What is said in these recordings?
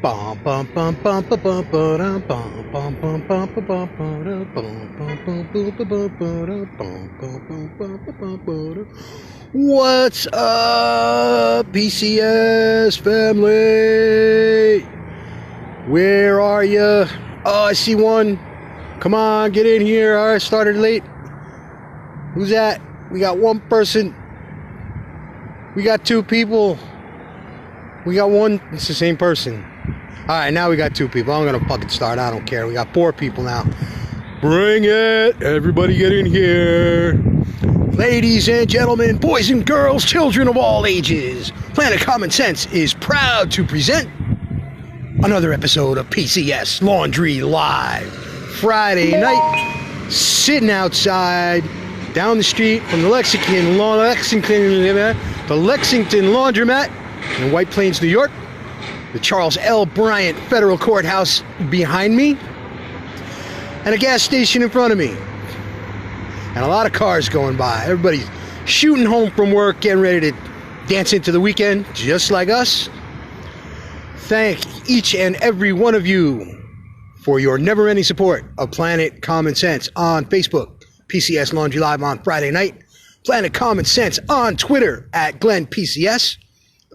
Bum, bum, bum, bum, bum, bum, ba-dum, bum, bum, bum, bum, bum, bum, ba-dum, bum, bum, bum, bum, bum, bum, ba-dum, bum, bum, bum, bum, bum, ba-dum. What's up, PCS family? Where are you? Oh, I see one. Come on, get in here. All right, started late. Who's that? We got one person. We got two people. We got one. It's the same person. All right, now we got two people. I'm going to fucking start. I don't care. We got four people now. Bring it. Everybody get in here. Ladies and gentlemen, boys and girls, children of all ages, Planet Common Sense is proud to present another episode of PCS Laundry Live. Friday night, sitting outside, down the street from the Lexington Laundromat in White Plains, New York. The Charles L. Bryant Federal Courthouse behind me, and a gas station in front of me, and a lot of cars going by. Everybody's shooting home from work, getting ready to dance into the weekend, just like us. Thank each and every one of you for your never-ending support of Planet Common Sense on Facebook, PCS Laundry Live on Friday night, Planet Common Sense on Twitter at GlennPCS,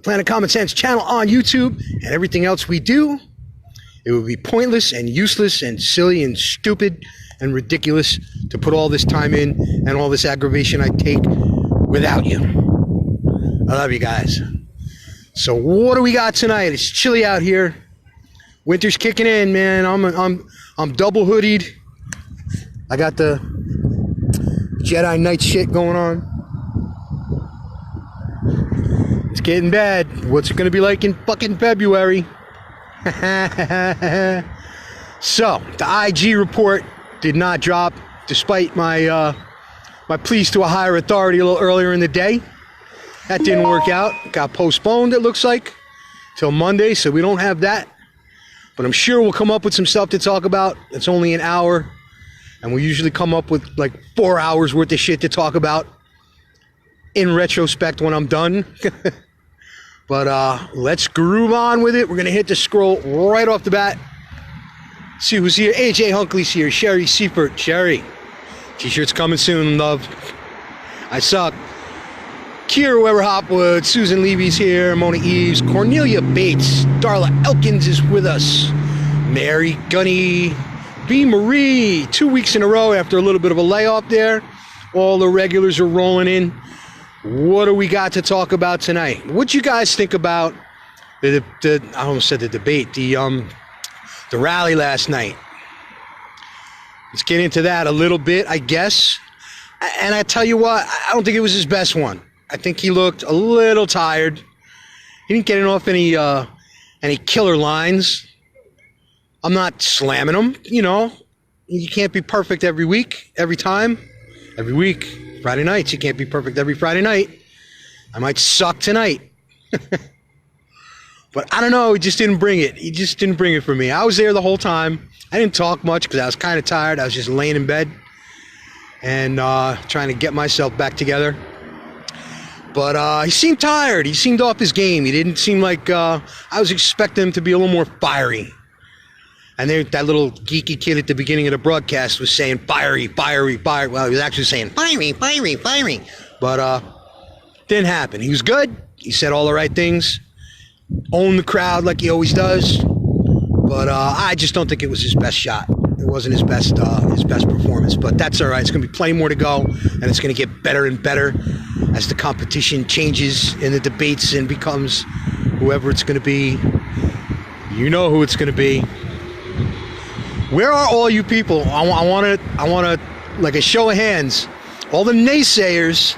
Planet Common Sense channel on YouTube, and everything else we do. It would be pointless and useless and silly and stupid and ridiculous to put all this time in and all this aggravation I take without you. I love you guys. So what do we got tonight? It's chilly out here. Winter's kicking in, man. I'm double hoodied. I got the Jedi Knight shit going on. It's getting bad. What's it going to be like in fucking February? So, the IG report did not drop despite my pleas to a higher authority a little earlier in the day. That didn't work out. Got postponed, it looks like, till Monday, so we don't have that. But I'm sure we'll come up with some stuff to talk about. It's only an hour, and we usually come up with like 4 hours worth of shit to talk about in retrospect when I'm done. But let's groove on with it. We're going to hit the scroll right off the bat. See who's here. AJ Hunkley's here. Sherry Seifert. Sherry. T-shirts coming soon, love. I suck. Kira Weber Hopwood. Susan Levy's here. Mona Eves. Cornelia Bates. Darla Elkins is with us. Mary Gunny. B. Marie. 2 weeks in a row after a little bit of a layoff there. All the regulars are rolling in. What do we got to talk about tonight? What you guys think about the I almost said the debate, the rally last night? Let's get into that a little bit, I guess. And I tell you what, I don't think it was his best one. I think he looked a little tired. He didn't get off any killer lines. I'm not slamming him, you know. You can't be perfect every week, every time, every week. Friday nights, you can't be perfect every Friday night. I might suck tonight. But I don't know, he just didn't bring it. He just didn't bring it for me. I was there the whole time. I didn't talk much because I was kind of tired. I was just laying in bed and trying to get myself back together. But he seemed tired. He seemed off his game. He didn't seem like I was expecting him to be a little more fiery. And that little geeky kid at the beginning of the broadcast was saying fiery, fiery, fiery. Well, he was actually saying fiery, fiery, fiery. But didn't happen. He was good. He said all the right things. Owned the crowd like he always does. But I just don't think it was his best shot. It wasn't his best performance. But that's all right. It's going to be plenty more to go. And it's going to get better and better as the competition changes in the debates and becomes whoever it's going to be. You know who it's going to be. Where are all you people? I want to, like a show of hands, all the naysayers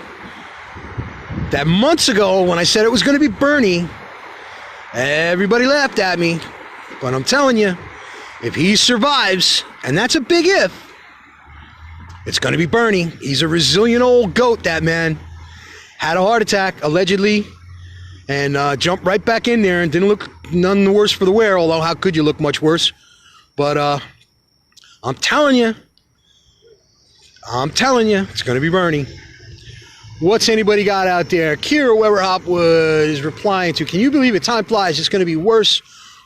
that months ago when I said it was going to be Bernie, everybody laughed at me. But I'm telling you, if he survives, and that's a big if, it's going to be Bernie. He's a resilient old goat, that man. Had a heart attack, allegedly, and jumped right back in there and didn't look none the worse for the wear, although how could you look much worse? But I'm telling you, it's going to be Bernie. What's anybody got out there? Kira Weber Hopwood is replying to, can you believe it? Time flies. It's going to be worse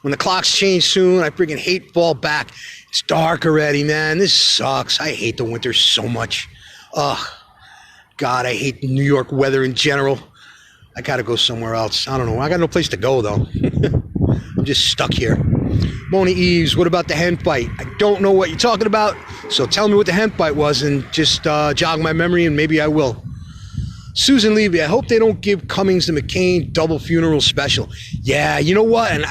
When the clocks change soon, I freaking hate fall back. It's dark already, man. This sucks. I hate the winter so much. Ugh. God, I hate New York weather in general. I gotta go somewhere else. I don't know. I got no place to go, though. I'm just stuck here. Mona Eves, what about the hen fight? I don't know what you're talking about, so tell me what the hen fight was and just jog my memory, and maybe I will. Susan Levy, I hope they don't give Cummings and McCain double funeral special. Yeah, you know what? And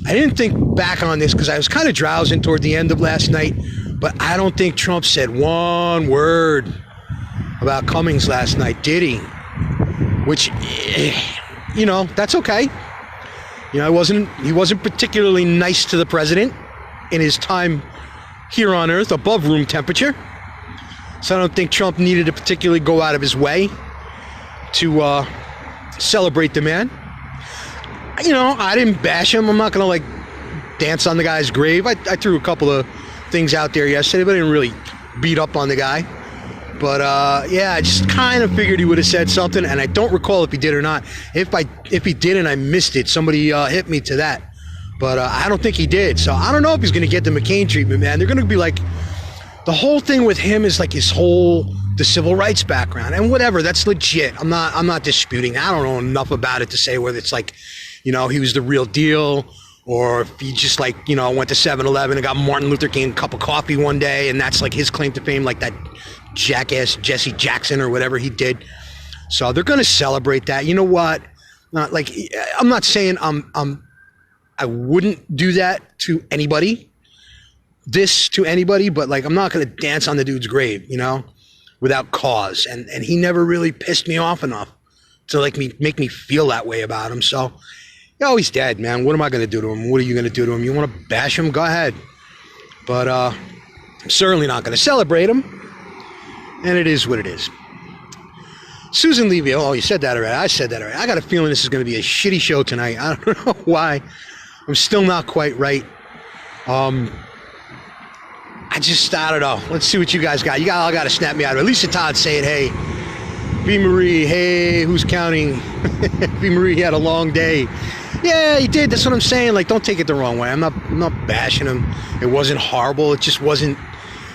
I didn't think back on this because I was kind of drowsing toward the end of last night, but I don't think Trump said one word about Cummings last night, did he? Which, you know, that's okay. You know, he wasn't particularly nice to the president in his time here on Earth above room temperature. So I don't think Trump needed to particularly go out of his way to celebrate the man. You know, I didn't bash him. I'm not going to, like, dance on the guy's grave. I threw a couple of things out there yesterday, but I didn't really beat up on the guy. But, yeah, I just kind of figured he would have said something, and I don't recall if he did or not. If he did and I missed it, somebody hit me to that. But I don't think he did. So I don't know if he's going to get the McCain treatment, man. They're going to be like, the whole thing with him is like the civil rights background. And whatever, that's legit. I'm not disputing. I don't know enough about it to say whether it's like, you know, he was the real deal, or if he just, like, you know, went to 7-Eleven and got Martin Luther King a cup of coffee one day, and that's like his claim to fame, like that jackass Jesse Jackson or whatever he did. So they're going to celebrate that. You know what? Not like, I'm not saying I wouldn't do that to anybody, but like, I'm not going to dance on the dude's grave, you know, without cause. And he never really pissed me off enough to like make me feel that way about him. So, oh, he's dead, man. What am I going to do to him? What are you going to do to him? You want to bash him? Go ahead. But I'm certainly not going to celebrate him. And it is what it is. Susan Levy, oh, you said that already. I said that already. I got a feeling this is going to be a shitty show tonight. I don't know why. I'm still not quite right. I don't know. Let's see what you guys got. You all got to snap me out of it. Lisa Todd saying, hey, V. Marie, hey, who's counting? V. Marie, he had a long day. Yeah, he did. That's what I'm saying. Like, don't take it the wrong way. I'm not bashing him. It wasn't horrible. It just wasn't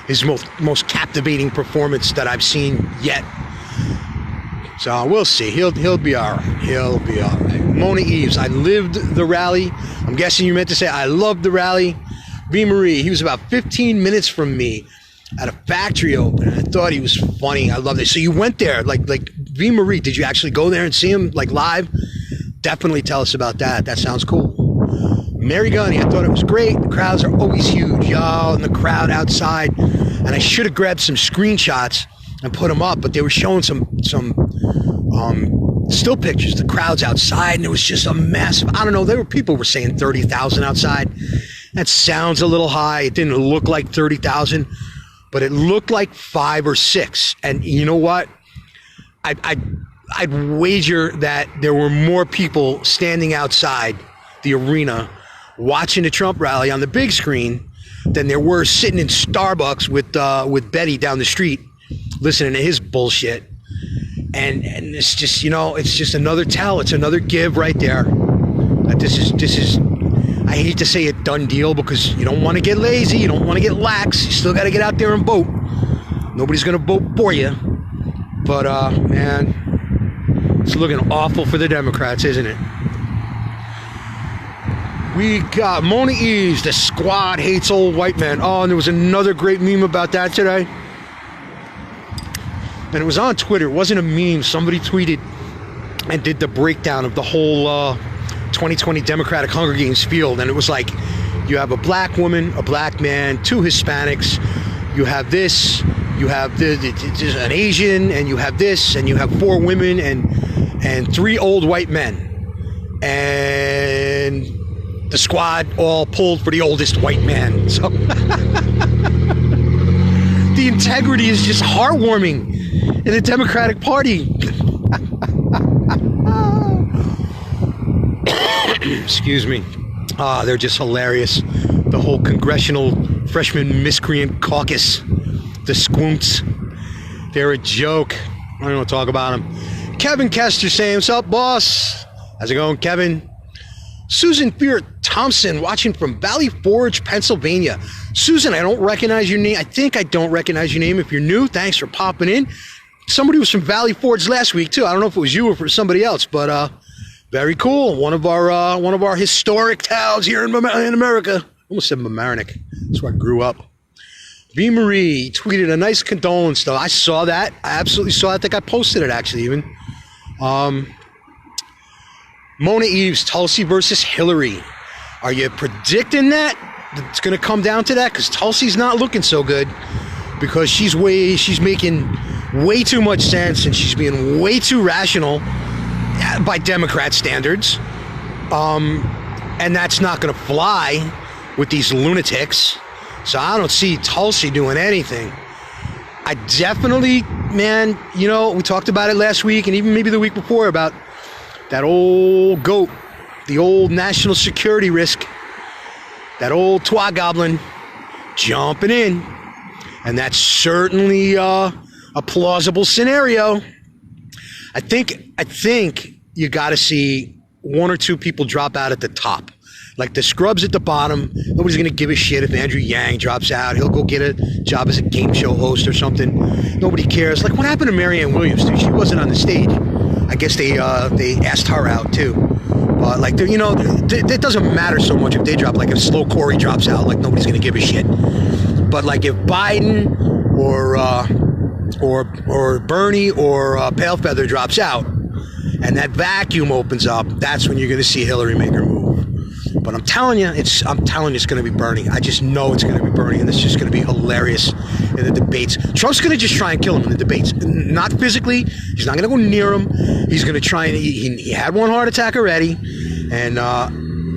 his most captivating performance that I've seen yet. So we'll see. He'll be all right. He'll be all right. Mona Eves, I lived the rally. I'm guessing you meant to say I loved the rally. V. Marie, he was about 15 minutes from me at a factory open. I thought he was funny. I loved it. So you went there, like V. Marie, did you actually go there and see him like live? Definitely tell us about that. That sounds cool. Mary Gunny, I thought it was great. The crowds are always huge, y'all, and the crowd outside. And I should have grabbed some screenshots and put them up, but they were showing some still pictures. The crowds outside, and it was just a massive. I don't know. People were saying 30,000 outside. That sounds a little high. It didn't look like 30,000, but it looked like 5 or 6. And you know what? I'd wager that there were more people standing outside the arena watching the Trump rally on the big screen than there were sitting in Starbucks with Betty down the street listening to his bullshit. And it's just, you know, it's just another tell. It's another give right there. That this is. I hate to say a done deal because you don't want to get lazy. You don't want to get lax. You still got to get out there and vote. Nobody's going to vote for you. But, man, it's looking awful for the Democrats, isn't it? We got Mona Eves, the squad hates old white men. Oh, and there was another great meme about that today. And it was on Twitter. It wasn't a meme. Somebody tweeted and did the breakdown of the whole 2020 Democratic Hunger Games field. And it was like, you have a black woman, a black man, 2 Hispanics. You have this, you have an Asian, and you have this, and you have 4 women and 3 old white men. And the squad all pulled for the oldest white man. So the integrity is just heartwarming in the Democratic Party. Excuse me. They're just hilarious. The whole congressional freshman miscreant caucus, the squoonts, they're a joke. I don't want to talk about them. Kevin Kester saying, what's up, boss? How's it going, Kevin? Susan Fear Thompson watching from Valley Forge, Pennsylvania. Susan, I don't recognize your name. I think I don't recognize your name. If you're new, thanks for popping in. Somebody was from Valley Forge last week too. I don't know if it was you or for somebody else, but very cool. One of our historic towns here in America. I almost said Mamaroneck. That's where I grew up. V. Marie tweeted a nice condolence though. I saw that. I absolutely saw it. I think I posted it actually even. Mona Eves, Tulsi versus Hillary. Are you predicting that? It's going to come down to that? Because Tulsi's not looking so good. Because she's making way too much sense and she's being way too rational by Democrat standards. And that's not going to fly with these lunatics. So I don't see Tulsi doing anything. I definitely, man, you know, we talked about it last week and even maybe the week before about that old goat, the old national security risk, that old twat goblin jumping in. And that's certainly a plausible scenario. I think you got to see one or two people drop out at the top. Like the scrubs at the bottom. Nobody's going to give a shit if Andrew Yang drops out. He'll go get a job as a game show host or something. Nobody cares. Like what happened to Marianne Williams, dude? She wasn't on the stage. I guess they asked her out too. Like, you know, it doesn't matter so much if they drop. Like if Slow Corey drops out, like nobody's going to give a shit. But like if Biden or Bernie or Palefeather drops out and that vacuum opens up, that's when you're going to see Hillary make her move. But I'm telling you it's going to be Bernie. I just know it's going to be Bernie, and it's just going to be hilarious in the debates. Trump's going to just try and kill him in the debates. Not physically. He's not going to go near him. He's going to try and he had one heart attack already, and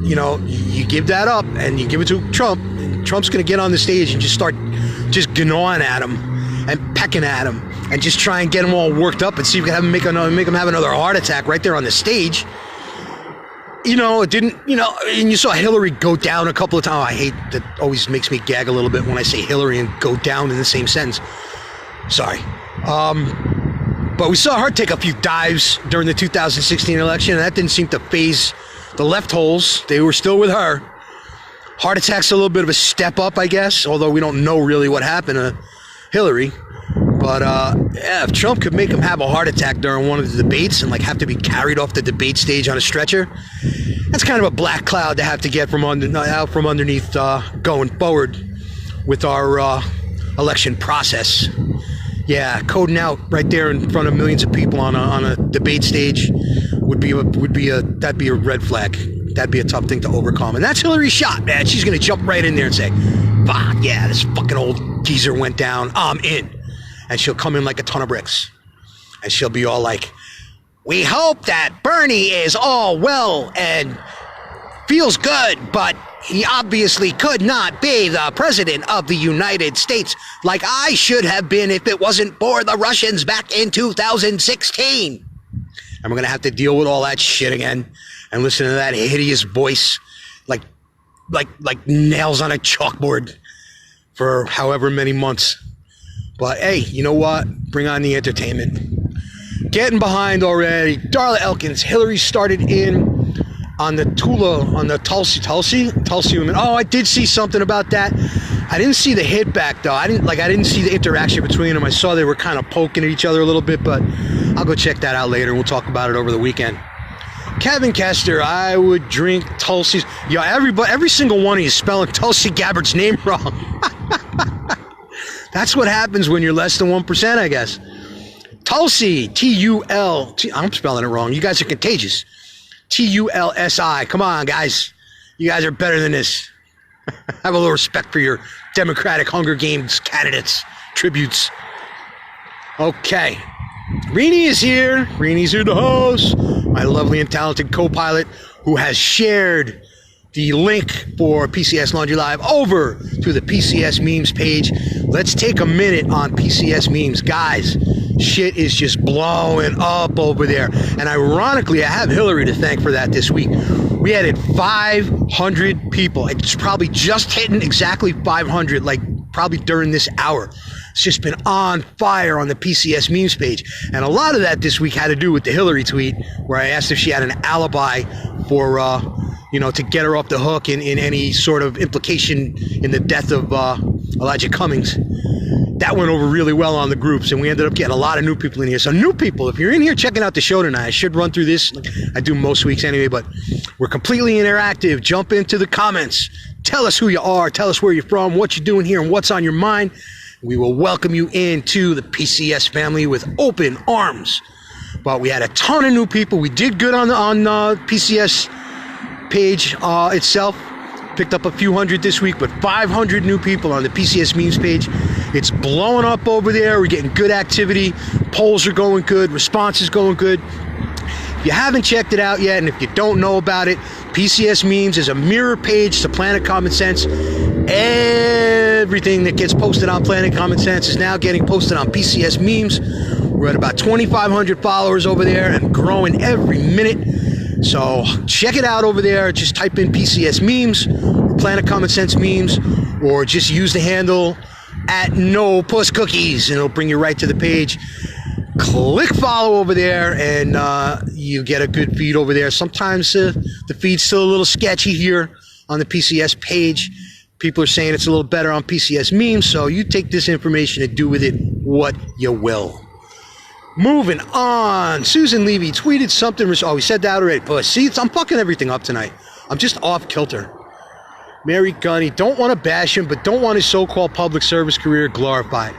you know, you give that up and you give it to Trump. Trump's going to get on the stage and just start just gnawing at him and pecking at him and just try and get him all worked up and see if we can make him have another heart attack right there on the stage. You know, it didn't, you know, and you saw Hillary go down a couple of times. I hate that, always makes me gag a little bit when I say Hillary and go down in the same sentence. Sorry. But we saw her take a few dives during the 2016 election, and that didn't seem to faze the left holes. They were still with her. Heart attack's a little bit of a step up, I guess, although we don't know really what happened to Hillary. But yeah, if Trump could make him have a heart attack during one of the debates and like have to be carried off the debate stage on a stretcher, that's kind of a black cloud to have to get out from underneath going forward with our election process. Yeah, coding out right there in front of millions of people on a debate stage would be a red flag. That'd be a tough thing to overcome. And that's Hillary's shot, man. She's going to jump right in there and say, fuck, yeah, this fucking old geezer went down. I'm in. And she'll come in like a ton of bricks. And she'll be all like, we hope that Bernie is all well and feels good, but he obviously could not be the president of the United States like I should have been if it wasn't for the Russians back in 2016. And we're going to have to deal with all that shit again and listen to that hideous voice like nails on a chalkboard for however many months. But hey, you know what? Bring on the entertainment. Getting behind already. Darla Elkins, Hillary started in on the Tulsi women. Oh, I did see something about that. I didn't see the hit back though. I didn't see the interaction between them. I saw they were kind of poking at each other a little bit, but I'll go check that out later. We'll talk about it over the weekend. Kevin Kester, I would drink Tulsi's. Yo, every single one of you is spelling Tulsi Gabbard's name wrong. That's what happens when you're less than 1%, I guess. Tulsi, T-U-L-T. I'm spelling it wrong. You guys are contagious. T-U-L-S-I. Come on, guys. You guys are better than this. Have a little respect for your Democratic Hunger Games candidates, tributes. Okay. Rini is here. Rini's in the house. My lovely and talented co-pilot who has shared the link for PCS Laundry Live over to the PCS memes page. Let's take a minute on PCS memes. Guys, shit is just blowing up over there. And ironically, I have Hillary to thank for that this week. We added 500 people. It's probably just hitting exactly 500, like probably during this hour. It's just been on fire on the PCS memes page. And a lot of that this week had to do with the Hillary tweet where I asked if she had an alibi for to get her off the hook in any sort of implication in the death of Elijah Cummings. That went over really well on the groups, and we ended up getting a lot of new people in here. So new people, if you're in here checking out the show tonight, I should run through this. I do most weeks anyway, but we're completely interactive. Jump into the comments. Tell us who you are. Tell us where you're from, what you're doing here, and what's on your mind. We will welcome you into the PCS family with open arms. But we had a ton of new people. We did good on PCS page itself. Picked up a few hundred this week, but 500 new people on the PCS memes page. It's blowing up over there. We're getting good activity. Polls are going good. Response is going good. If you haven't checked it out yet, and if you don't know about it, PCS memes is a mirror page to Planet Common Sense. Everything that gets posted on Planet Common Sense is now getting posted on PCS memes. We're at about 2,500 followers over there and growing every minute. So check it out over there. Just type in PCS memes, or Planet Common Sense memes, or just use the handle @NoPussCookies, and it'll bring you right to the page. Click follow over there, and you get a good feed over there. Sometimes the feed's still a little sketchy here on the PCS page. People are saying it's a little better on PCS memes, so you take this information and do with it what you will. Moving on. Susan Levy tweeted something. Oh, we said that already. But see, I'm fucking everything up tonight. I'm just off kilter. Mary Gunny, don't want to bash him, but don't want his so-called public service career glorified.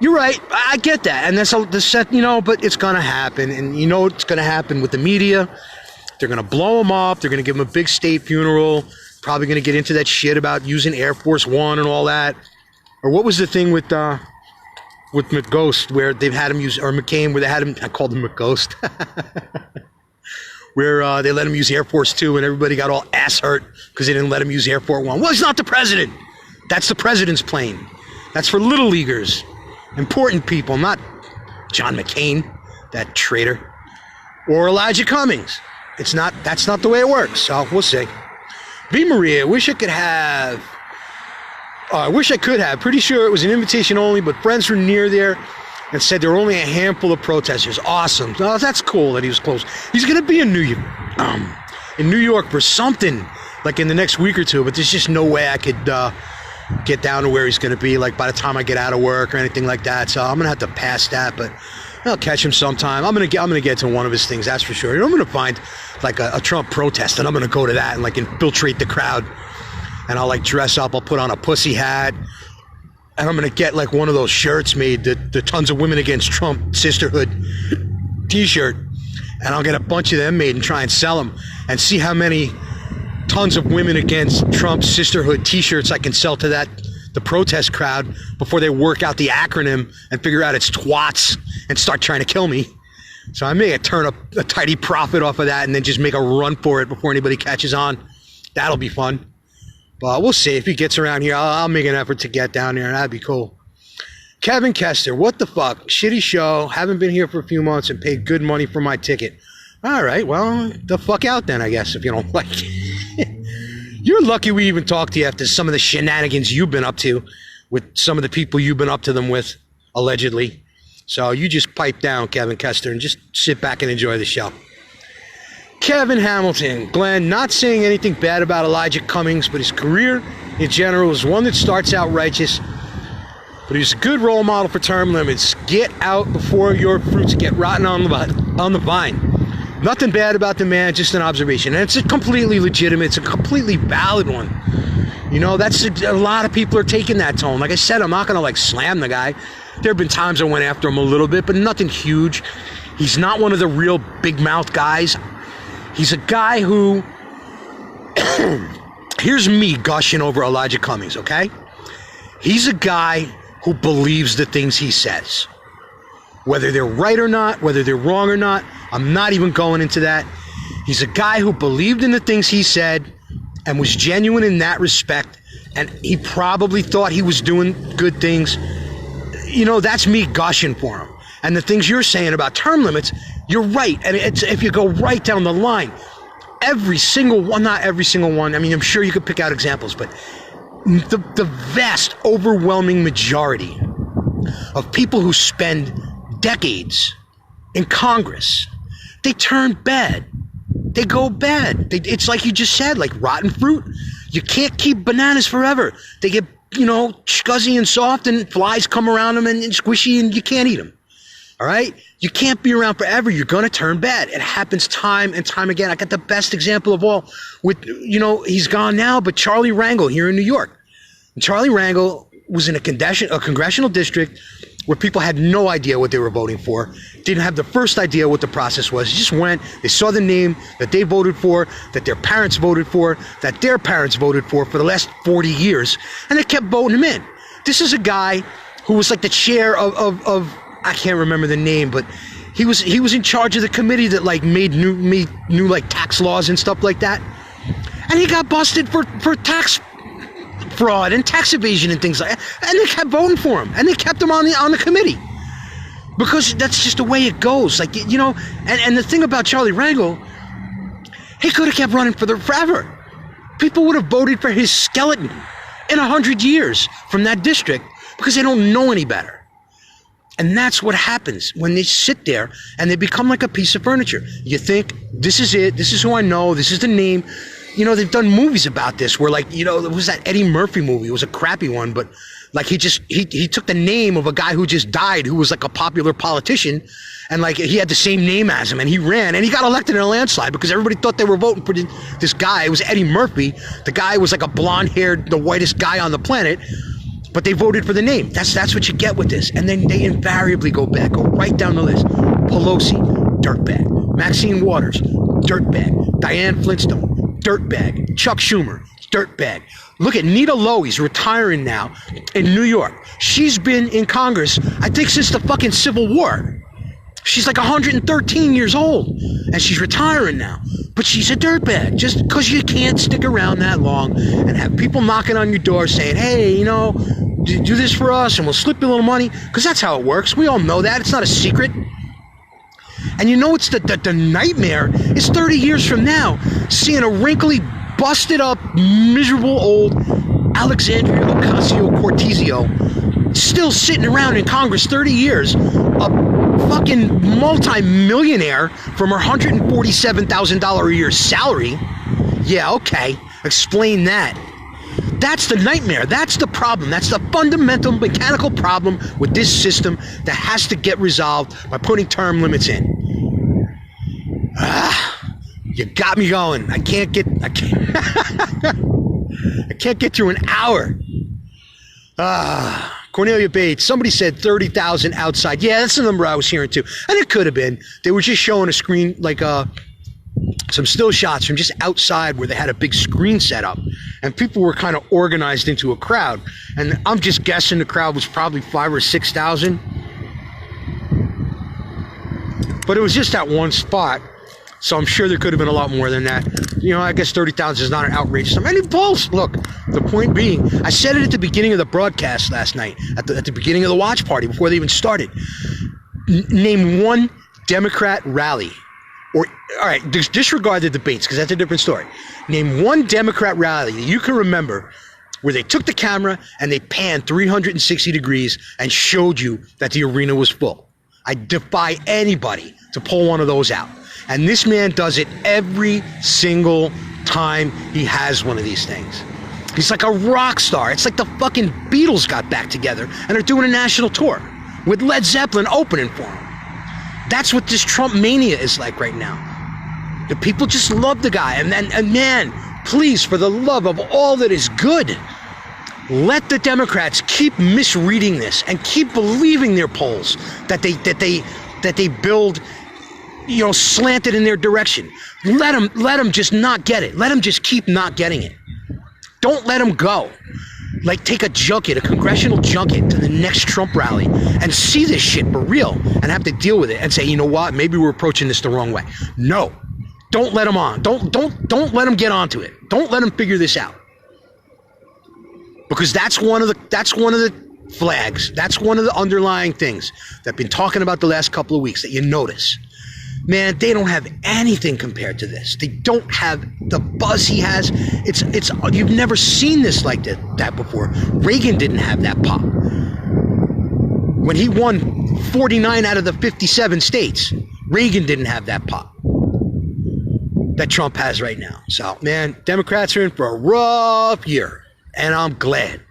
You're right. I get that. And that's but it's going to happen. And it's going to happen with the media. They're going to blow him up. They're going to give him a big state funeral. Probably going to get into that shit about using Air Force One and all that. Or what was the thing with McGhost, where they've had him use, or McCain, where they had him, I called him McGhost, where they let him use Air Force Two, and everybody got all ass hurt because they didn't let him use Air Force One. Well, he's not the president. That's the president's plane. That's for little leaguers, important people, not John McCain, that traitor, or Elijah Cummings. That's not the way it works. So we'll see. B. Maria, wish I could have. Pretty sure it was an invitation only, but friends were near there and said there were only a handful of protesters. Awesome. Oh, that's cool that he was close. He's going to be in New York for something like in the next week or two, but there's just no way I could get down to where he's going to be like by the time I get out of work or anything like that. So I'm going to have to pass that, but I'll catch him sometime. I'm going to get to one of his things, that's for sure. I'm going to find like a Trump protest, and I'm going to go to that and like infiltrate the crowd. And I'll like dress up, I'll put on a pussy hat, and I'm gonna get like one of those shirts made, the Tons of Women Against Trump Sisterhood t-shirt, and I'll get a bunch of them made and try and sell them and see how many Tons of Women Against Trump Sisterhood t-shirts I can sell to the protest crowd before they work out the acronym and figure out it's twats and start trying to kill me. So I may turn up a tidy profit off of that and then just make a run for it before anybody catches on. That'll be fun. But we'll see if he gets around here. I'll make an effort to get down there. That'd be cool. Kevin Kester, what the fuck? Shitty show. Haven't been here for a few months and paid good money for my ticket. All right, well, the fuck out then, I guess, if you don't like it. You're lucky we even talked to you after some of the shenanigans you've been up to with some of the people you've been up to them with, allegedly. So you just pipe down, Kevin Kester, and just sit back and enjoy the show. Kevin Hamilton, Glenn, not saying anything bad about Elijah Cummings, but his career in general is one that starts out righteous, but he's a good role model for term limits. Get out before your fruits get rotten on the vine. Nothing bad about the man, just an observation. And it's a completely legitimate, it's a completely valid one. That's a lot of people are taking that tone. Like I said, I'm not going to like slam the guy. There have been times I went after him a little bit, but nothing huge. He's not one of the real big mouth guys. He's a guy who, here's me gushing over Elijah Cummings, okay? He's a guy who believes the things he says. Whether they're right or not, whether they're wrong or not, I'm not even going into that. He's a guy who believed in the things he said and was genuine in that respect, and he probably thought he was doing good things. That's me gushing for him. And the things you're saying about term limits, you're right. And if you go right down the line, every single one, not every single one, I mean, I'm sure you could pick out examples, but the vast, overwhelming majority of people who spend decades in Congress, they turn bad. they go bad. It's like you just said, like rotten fruit. You can't keep bananas forever. They get, scuzzy and soft, and flies come around them and squishy, and you can't eat them. All right? You can't be around forever. You're going to turn bad. It happens time and time again. I got the best example of all with, he's gone now, but Charlie Rangel here in New York. And Charlie Rangel was in a congressional district where people had no idea what they were voting for, didn't have the first idea what the process was. They just went, they saw the name that they voted for, that their parents voted for, that their parents voted for the last 40 years, and they kept voting him in. This is a guy who was like the chair of I can't remember the name, but he was in charge of the committee that like made new like tax laws and stuff like that. And he got busted for tax fraud and tax evasion and things like that. And they kept voting for him, and they kept him on the committee. Because that's just the way it goes. Like, and the thing about Charlie Rangel, he could have kept running forever. People would have voted for his skeleton in 100 years from that district because they don't know any better. And that's what happens when they sit there and they become like a piece of furniture. You think, this is it, this is who I know, this is the name. They've done movies about this where, like, there was that Eddie Murphy movie. It was a crappy one, but like he took the name of a guy who just died, who was like a popular politician, and like he had the same name as him, and he ran, and he got elected in a landslide because everybody thought they were voting for this guy. It was Eddie Murphy. The guy was like a blonde-haired, the whitest guy on the planet, but they voted for the name. That's what you get with this. And then they invariably go right down the list. Pelosi, dirtbag. Maxine Waters, dirtbag. Dianne Flintstone, dirtbag. Chuck Schumer, dirtbag. Look at Nita Lowe. He's retiring now in New York. She's been in Congress, I think, since the fucking Civil War. She's like 113 years old, and she's retiring now. But she's a dirtbag, just because you can't stick around that long and have people knocking on your door saying, hey, do this for us and we'll slip you a little money, because that's how it works. We all know that. It's not a secret. And it's the nightmare is 30 years from now, seeing a wrinkly, busted up, miserable old Alexandria Ocasio-Cortez still sitting around in Congress 30 years, a fucking multi-millionaire from her $147,000 a year salary. Yeah, okay. Explain that. That's the nightmare. That's the problem. That's the fundamental mechanical problem with this system that has to get resolved by putting term limits in. You got me going. I can't get through an hour. Cornelia Bates, somebody said 30,000 outside. Yeah, that's the number I was hearing too. And it could have been. They were just showing a screen, like some still shots from just outside where they had a big screen set up. And people were kind of organized into a crowd. And I'm just guessing the crowd was probably 5,000 or 6,000. But it was just that one spot. So I'm sure there could have been a lot more than that. I guess 30,000 is not an outrageous number. And it pulls. Look, the point being, I said it at the beginning of the broadcast last night, at the beginning of the watch party, before they even started. Name one Democrat rally. All right, disregard the debates, because that's a different story. Name one Democrat rally that you can remember where they took the camera and they panned 360 degrees and showed you that the arena was full. I defy anybody to pull one of those out. And this man does it every single time he has one of these things. He's like a rock star. It's like the fucking Beatles got back together and are doing a national tour with Led Zeppelin opening for him. That's what this Trump mania is like right now. The people just love the guy. And man, please, for the love of all that is good, let the Democrats keep misreading this and keep believing their polls that they build, slanted in their direction. Let them just not get it. Let them just keep not getting it. Don't let them go. Like, take a congressional junket to the next Trump rally and see this shit for real and have to deal with it and say, you know what, maybe we're approaching this the wrong way. No, don't let them on. Don't let them get onto it. Don't let them figure this out. Because that's one of the flags. That's one of the underlying things that I've been talking about the last couple of weeks that you notice. Man, they don't have anything compared to this. They don't have the buzz he has. It's you've never seen this like that before. Reagan didn't have that pop. When he won 49 out of the 57 states, Reagan didn't have that pop. that Trump has right now. So, man, Democrats are in for a rough year, and I'm glad.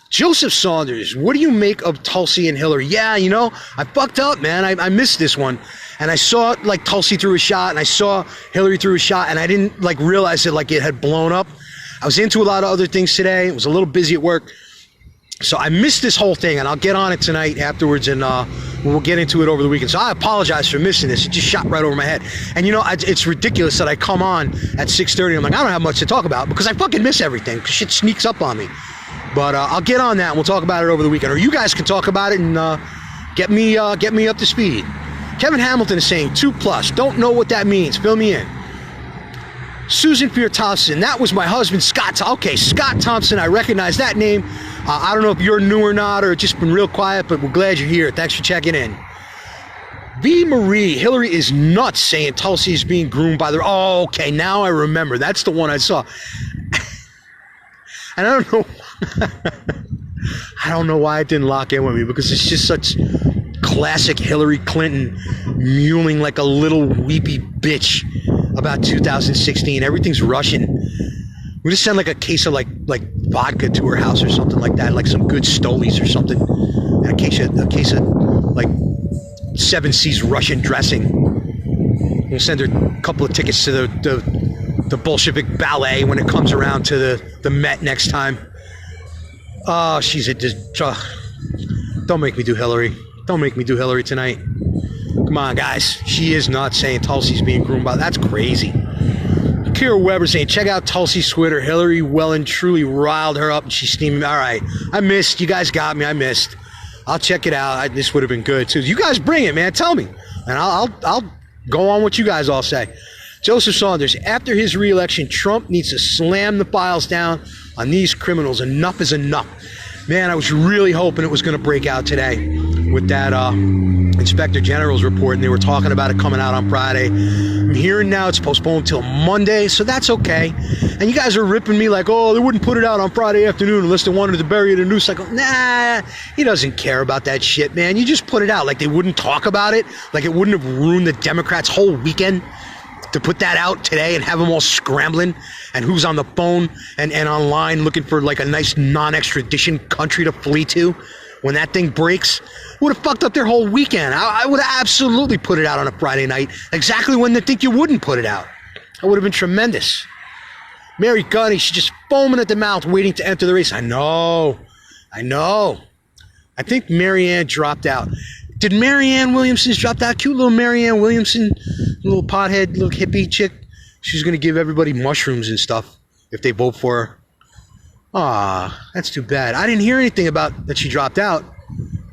Joseph Saunders, what do you make of Tulsi and Hillary? Yeah, you know, I fucked up, man. I missed this one. And I saw, like, Tulsi threw a shot, and I saw Hillary threw a shot, and I didn't, like, realize that, like, it had blown up. I was into a lot of other things today. It was a little busy at work. So I missed this whole thing, and I'll get on it tonight afterwards, and we'll get into it over the weekend. So I apologize for missing this. It just shot right over my head. And, you know, it's ridiculous that I come on at 6:30. I'm like, I don't have much to talk about because I fucking miss everything. Shit sneaks up on me. But I'll get on that, and we'll talk about it over the weekend. Or you guys can talk about it and get me up to speed. Kevin Hamilton is saying 2+. Don't know what that means. Fill me in. Susan Fear Thompson, that was my husband, Scott. Okay, Scott Thompson, I recognize that name. I don't know if you're new or not or just been real quiet, but we're glad you're here. Thanks for checking in. V. Marie, Hillary is nuts saying Tulsi is being groomed by the... Oh, okay, now I remember. That's the one I saw. And I don't know... I don't know why it didn't lock in with me because it's just such classic Hillary Clinton mewling like a little weepy bitch about 2016. Everything's Russian. We just send like a case of like vodka to her house or something like that, like some good Stolies or something, and a case of like 7 C's Russian dressing. We'll send her a couple of tickets to the Bolshevik ballet when it comes around to the Met next time. Oh, she's a don't make me do Hillary. Don't make me do Hillary tonight. Come on, guys. She is not saying Tulsi's being groomed by... That's crazy. Kira Weber saying, check out Tulsi's Twitter. Hillary well and truly riled her up and she's steaming. All right. I missed. You guys got me. I missed. I'll check it out. This would have been good, too. You guys bring it, man. Tell me. And I'll go on what you guys all say. Joseph Saunders, after his re-election, Trump needs to slam the files down on these criminals. Enough is enough. Man, I was really hoping it was going to break out today with that Inspector General's report, and they were talking about it coming out on Friday. I'm hearing now it's postponed till Monday, so that's okay. And you guys are ripping me like, oh, they wouldn't put it out on Friday afternoon unless they wanted to bury it in a news cycle. Nah, he doesn't care about that shit, man. You just put it out like they wouldn't talk about it, like it wouldn't have ruined the Democrats' whole weekend to put that out today and have them all scrambling and who's on the phone and online looking for like a nice non-extradition country to flee to when that thing breaks. Would have fucked up their whole weekend. I would have absolutely put it out on a Friday night exactly when they think you wouldn't put it out. That would have been tremendous. Mary Gunny, she's just foaming at the mouth waiting to enter the race. I know. I think Marianne dropped out. Did Marianne Williamson drop out? Cute little Marianne Williamson, little pothead, little hippie chick. She's going to give everybody mushrooms and stuff if they vote for her. Ah, that's too bad. I didn't hear anything about that she dropped out,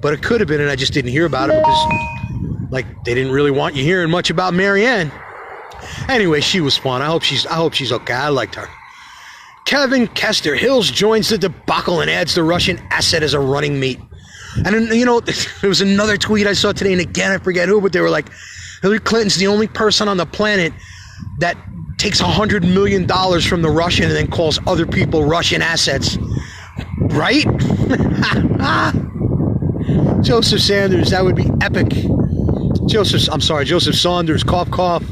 but it could have been, and I just didn't hear about it because, like, they didn't really want you hearing much about Marianne. Anyway, she was fun. I hope she's okay. I liked her. Kevin Kester, Hills joins the debacle and adds the Russian asset as a running mate. And then, you know, there was another tweet I saw today, and again, I forget who, but they were like, Hillary Clinton's the only person on the planet that takes $100 million from the Russian and then calls other people Russian assets. Right? Joseph Sanders, that would be epic. Joseph Saunders, cough, cough.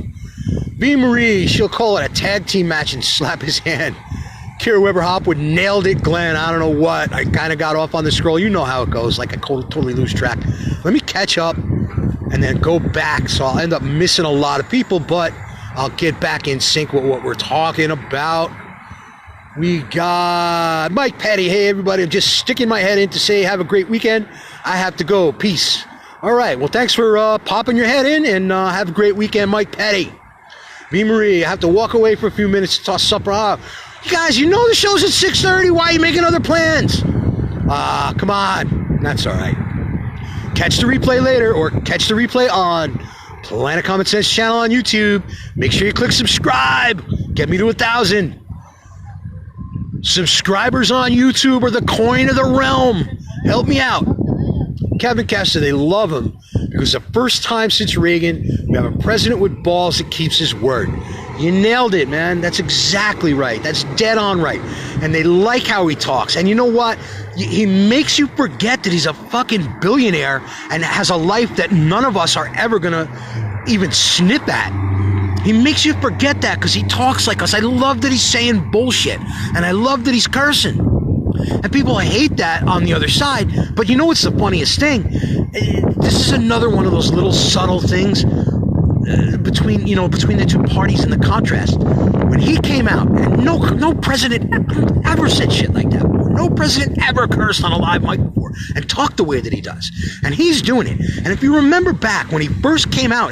V. Marie, she'll call it a tag team match and slap his hand. Kira Weber Hopwood nailed it, Glenn. I don't know what. I kind of got off on the scroll. You know how it goes. Like I totally lose track. Let me catch up and then go back. So I'll end up missing a lot of people, but I'll get back in sync with what we're talking about. We got Mike Petty. Hey, everybody. I'm just sticking my head in to say have a great weekend. I have to go. Peace. All right. Well, thanks for popping your head in and have a great weekend, Mike Petty. V. Marie, I have to walk away for a few minutes to toss supper out. You guys, you know the show's at 6:30. Why are you making other plans? Come on. That's all right. Catch the replay later or catch the replay on Planet Common Sense channel on YouTube. Make sure you click subscribe. Get me to 1,000. Subscribers on YouTube are the coin of the realm. Help me out. Kevin Kester, they love him because the first time since Reagan, we have a president with balls that keeps his word. You nailed it, man. That's exactly right. That's dead on right. And they like how he talks. And you know what? He makes you forget that he's a fucking billionaire and has a life that none of us are ever going to even snip at. He makes you forget that because he talks like us. I love that he's saying bullshit, and I love that he's cursing. And people hate that on the other side. But you know what's the funniest thing? This is another one of those little subtle things between the two parties and the contrast. When he came out, and no president ever said shit like that before. No president ever cursed on a live mic before and talked the way that he does. And he's doing it. And if you remember back when he first came out,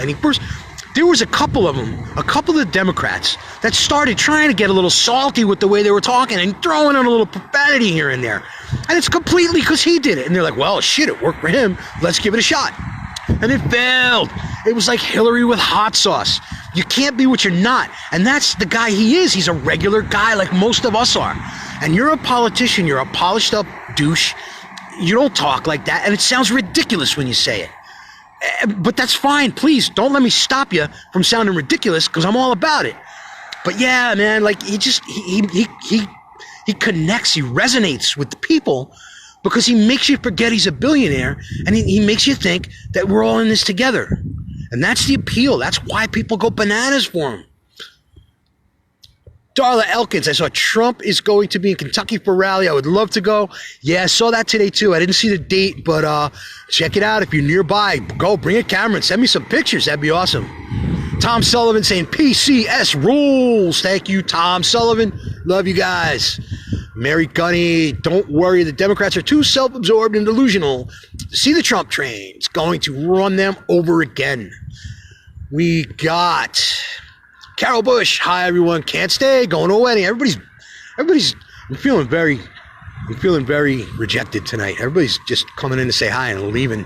there was a couple of the Democrats that started trying to get a little salty with the way they were talking and throwing in a little profanity here and there. And it's completely because he did it. And they're like, well, shit, it worked for him. Let's give it a shot. And it failed. It was like Hillary with hot sauce. You can't be what you're not. And that's the guy he is. He's a regular guy like most of us are. And you're a politician. You're a polished up douche. You don't talk like that. And it sounds ridiculous when you say it. But that's fine. Please don't let me stop you from sounding ridiculous because I'm all about it. But yeah, man, like he connects, he resonates with the people because he makes you forget he's a billionaire and he makes you think that we're all in this together. And that's the appeal. That's why people go bananas for him. Darla Elkins, I saw Trump is going to be in Kentucky for a rally. I would love to go. Yeah, I saw that today too. I didn't see the date, but check it out. If you're nearby, go bring a camera and send me some pictures. That'd be awesome. Tom Sullivan saying PCS rules. Thank you, Tom Sullivan. Love you guys. Mary Gunny, don't worry. The Democrats are too self-absorbed and delusional to see the Trump train. It's going to run them over again. We got Carol Bush. Hi, everyone. Can't stay. Going to a wedding. Everybody's. I'm feeling very rejected tonight. Everybody's just coming in to say hi and leaving.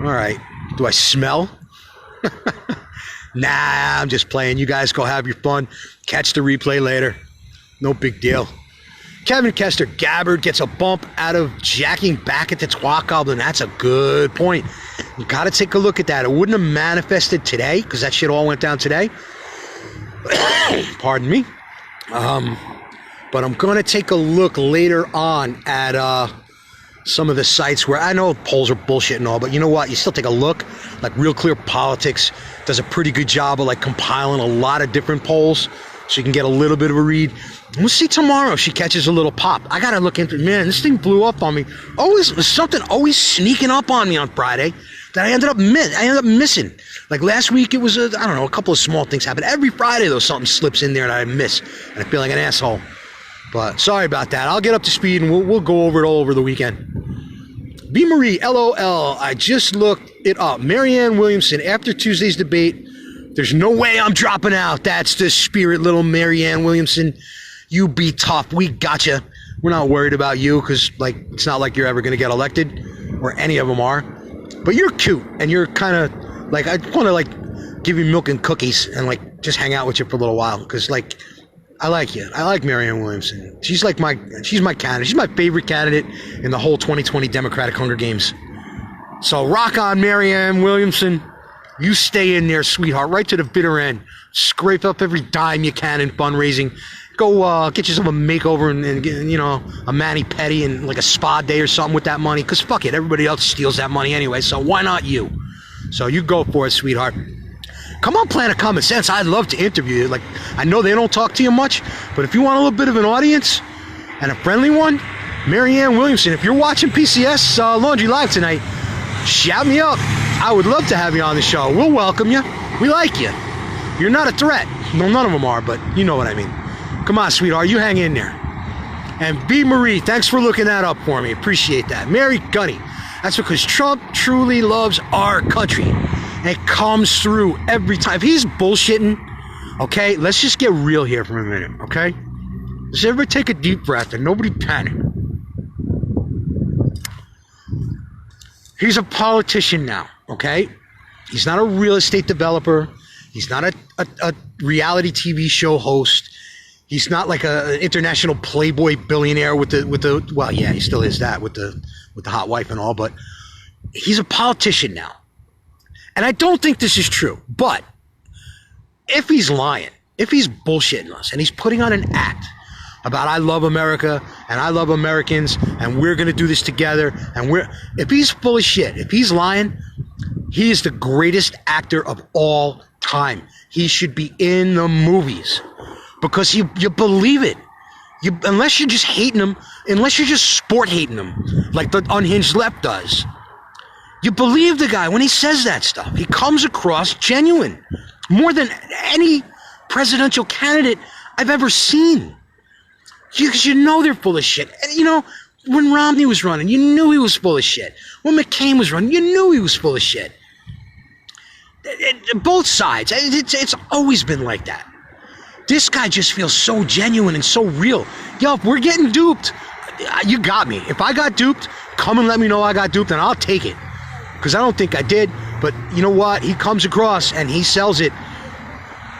All right. Do I smell? Nah, I'm just playing. You guys go have your fun. Catch the replay later. No big deal. Kevin Kester, Gabbard gets a bump out of jacking back at the twat goblin. That's a good point. You got to take a look at that. It wouldn't have manifested today because that shit all went down today. Pardon me. But I'm going to take a look later on at some of the sites where I know polls are bullshit and all, but you know what? You still take a look. Like Real Clear Politics does a pretty good job of like compiling a lot of different polls so you can get a little bit of a read. We'll see tomorrow if she catches a little pop. I got to look into it. Man, this thing blew up on me. Something always sneaking up on me on Friday that I ended up missing. Like last week, it was, a couple of small things happened. Every Friday, though, something slips in there that I miss, and I feel like an asshole. But sorry about that. I'll get up to speed, and we'll go over it all over the weekend. B. Marie, LOL, I just looked it up. Marianne Williamson, after Tuesday's debate, there's no way I'm dropping out. That's the spirit, little Marianne Williamson. You be tough. We gotcha. We're not worried about you because, like, it's not like you're ever going to get elected, or any of them are. But you're cute, and you're kind of, like, I want to, like, give you milk and cookies and, like, just hang out with you for a little while because, like, I like you. I like Marianne Williamson. She's my candidate. She's my favorite candidate in the whole 2020 Democratic Hunger Games. So rock on, Marianne Williamson. You stay in there, sweetheart, right to the bitter end. Scrape up every dime you can in fundraising. Go get yourself a makeover and get, a mani-pedi and like a spa day or something with that money. Because fuck it, everybody else steals that money anyway, so why not you? So you go for it, sweetheart. Come on, Planet Common Sense. I'd love to interview you. Like, I know they don't talk to you much, but if you want a little bit of an audience and a friendly one, Marianne Williamson, if you're watching PCS Laundry Live tonight, shout me up. I would love to have you on the show. We'll welcome you. We like you. You're not a threat. No, none of them are, but you know what I mean. Come on, sweetheart. You hang in there. And B. Marie, thanks for looking that up for me. Appreciate that. Mary Gunny, that's because Trump truly loves our country. And it comes through every time. If he's bullshitting, okay, let's just get real here for a minute, okay? Let's everybody take a deep breath and nobody panic. He's a politician now, okay? He's not a real estate developer. He's not a reality TV show host. He's not like an international playboy billionaire with the well, yeah, he still is that with the hot wife and all, but he's a politician now. And I don't think this is true, but if he's lying, if he's bullshitting us and he's putting on an act about I love America and I love Americans and we're going to do this together and if he's full of shit, if he's lying, he is the greatest actor of all time. He should be in the movies because you believe it. Unless you're just hating him, unless you're just sport hating him, like the unhinged left does. You believe the guy when he says that stuff. He comes across genuine, more than any presidential candidate I've ever seen. You know they're full of shit. And you know, when Romney was running, you knew he was full of shit. When McCain was running, you knew he was full of shit. Both sides. It's always been like that. This guy just feels so genuine and so real. Yo, if we're getting duped, you got me. If I got duped, come and let me know I got duped and I'll take it. Because I don't think I did. But you know what? He comes across and he sells it.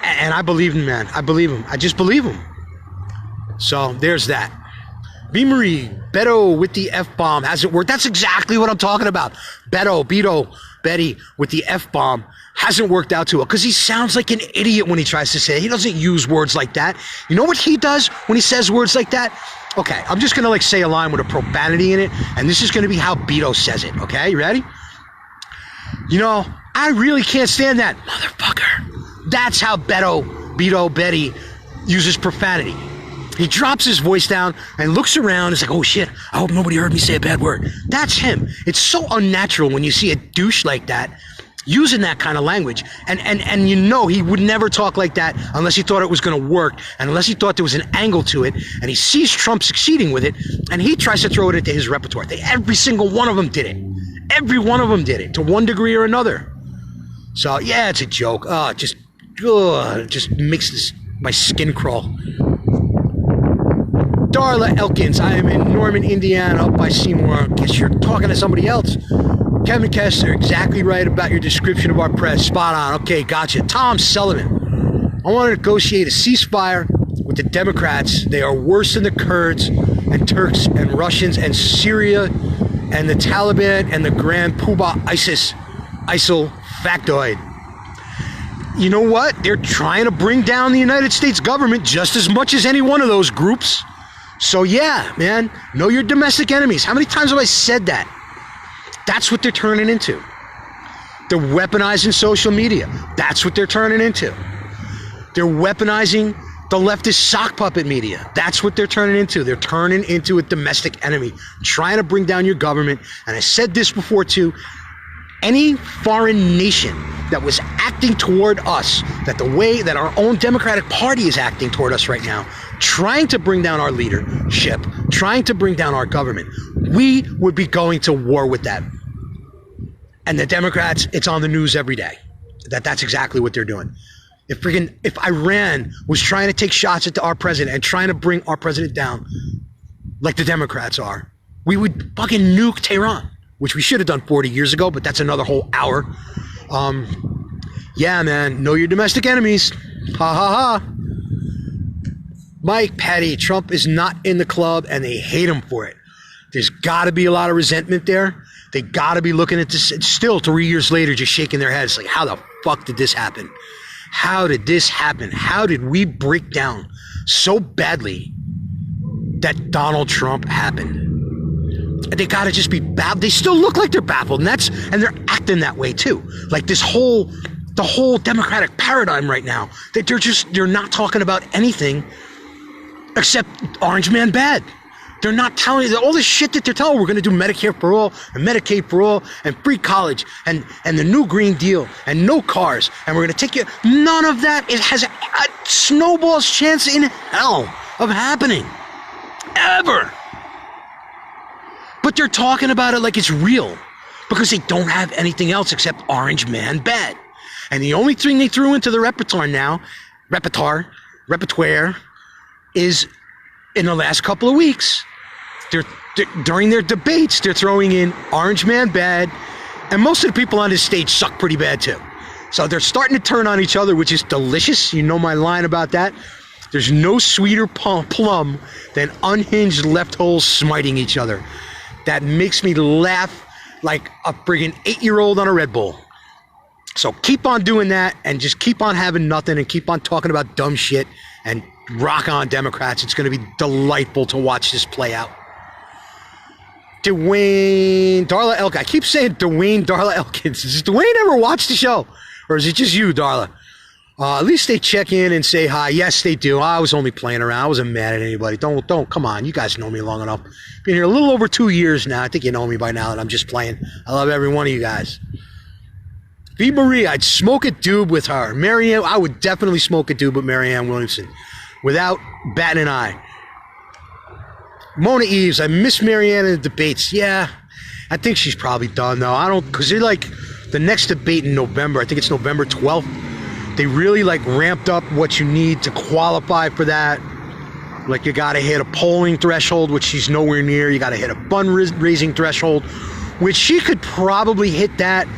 And I believe him, man. I believe him. I just believe him. So there's that. B. Marie, Beto with the F-bomb hasn't worked. That's exactly what I'm talking about. Beto, Betty with the F-bomb hasn't worked out too well because he sounds like an idiot when he tries to say it. He doesn't use words like that. You know what he does when he says words like that? Okay, I'm just going to say a line with a profanity in it, and this is going to be how Beto says it, okay? You ready? You know, I really can't stand that, motherfucker. That's how Beto, Betty uses profanity. He drops his voice down and looks around. It's like, oh shit, I hope nobody heard me say a bad word. That's him. It's so unnatural when you see a douche like that using that kind of language. And you know he would never talk like that unless he thought it was going to work and unless he thought there was an angle to it. And he sees Trump succeeding with it and he tries to throw it into his repertoire. Every single one of them did it. Every one of them did it to one degree or another. So yeah, it's a joke. It just makes my skin crawl. Darla Elkins, I am in Norman, Indiana, up by Seymour. Guess you're talking to somebody else. Kevin Kessler, exactly right about your description of our press. Spot on. Okay, gotcha. Tom Sullivan, I want to negotiate a ceasefire with the Democrats. They are worse than the Kurds and Turks and Russians and Syria and the Taliban and the Grand Poobah ISIL factoid. You know what? They're trying to bring down the United States government just as much as any one of those groups. So yeah, man, know your domestic enemies. How many times have I said that? That's what they're turning into. They're weaponizing social media. That's what they're turning into. They're weaponizing the leftist sock puppet media. That's what they're turning into. They're turning into a domestic enemy, trying to bring down your government. And I said this before too, any foreign nation that was acting toward us, that the way that our own Democratic Party is acting toward us right now, trying to bring down our leadership, trying to bring down our government, we would be going to war with that. And the Democrats, it's on the news every day. That's exactly what they're doing. If Iran was trying to take shots at our president and trying to bring our president down, like the Democrats are, we would fucking nuke Tehran, which we should have done 40 years ago, but that's another whole hour. Yeah, man, know your domestic enemies. Ha ha ha. Mike, Patty, Trump is not in the club and they hate him for it. There's got to be a lot of resentment there. They got to be looking at this. It's still 3 years later, just shaking their heads like, how the fuck did this happen? How did this happen? How did we break down so badly that Donald Trump happened? They got to just be baffled. They still look like they're baffled, and they're acting that way too. Like the whole Democratic paradigm right now, that they're not talking about anything except Orange Man bad. They're not telling you all this shit that they're telling. We're going to do Medicare for all and Medicaid for all and free college and the new Green Deal and no cars. And we're going to take you. None of that has a snowball's chance in hell of happening. Ever. But they're talking about it like it's real because they don't have anything else except Orange Man bad. And the only thing they threw into the repertoire is in the last couple of weeks, during their debates, they're throwing in Orange Man bad, and most of the people on this stage suck pretty bad too. So they're starting to turn on each other, which is delicious. You know my line about that. There's no sweeter plum than unhinged left holes smiting each other. That makes me laugh like a friggin' 8-year-old on a Red Bull. So keep on doing that and just keep on having nothing and keep on talking about dumb shit and rock on, Democrats. It's going to be delightful to watch this play out. Darla Elkins. I keep saying Darla Elkins. Does Dwayne ever watch the show? Or is it just you, Darla? At least they check in and say hi. Yes, they do. I was only playing around. I wasn't mad at anybody. Don't. Come on. You guys know me long enough. Been here a little over 2 years now. I think you know me by now that I'm just playing. I love every one of you guys. V. Marie, I'd smoke a doob with her. Marianne, I would definitely smoke a doob with Marianne Williamson. Without batting an eye. Mona Eves, I miss Marianne in the debates. Yeah, I think she's probably done though. I don't, because they're like, the next debate in November, I think it's November 12th. They really like ramped up what you need to qualify for that. Like you got to hit a polling threshold, which she's nowhere near. You got to hit a fundraising threshold, which she could probably hit that.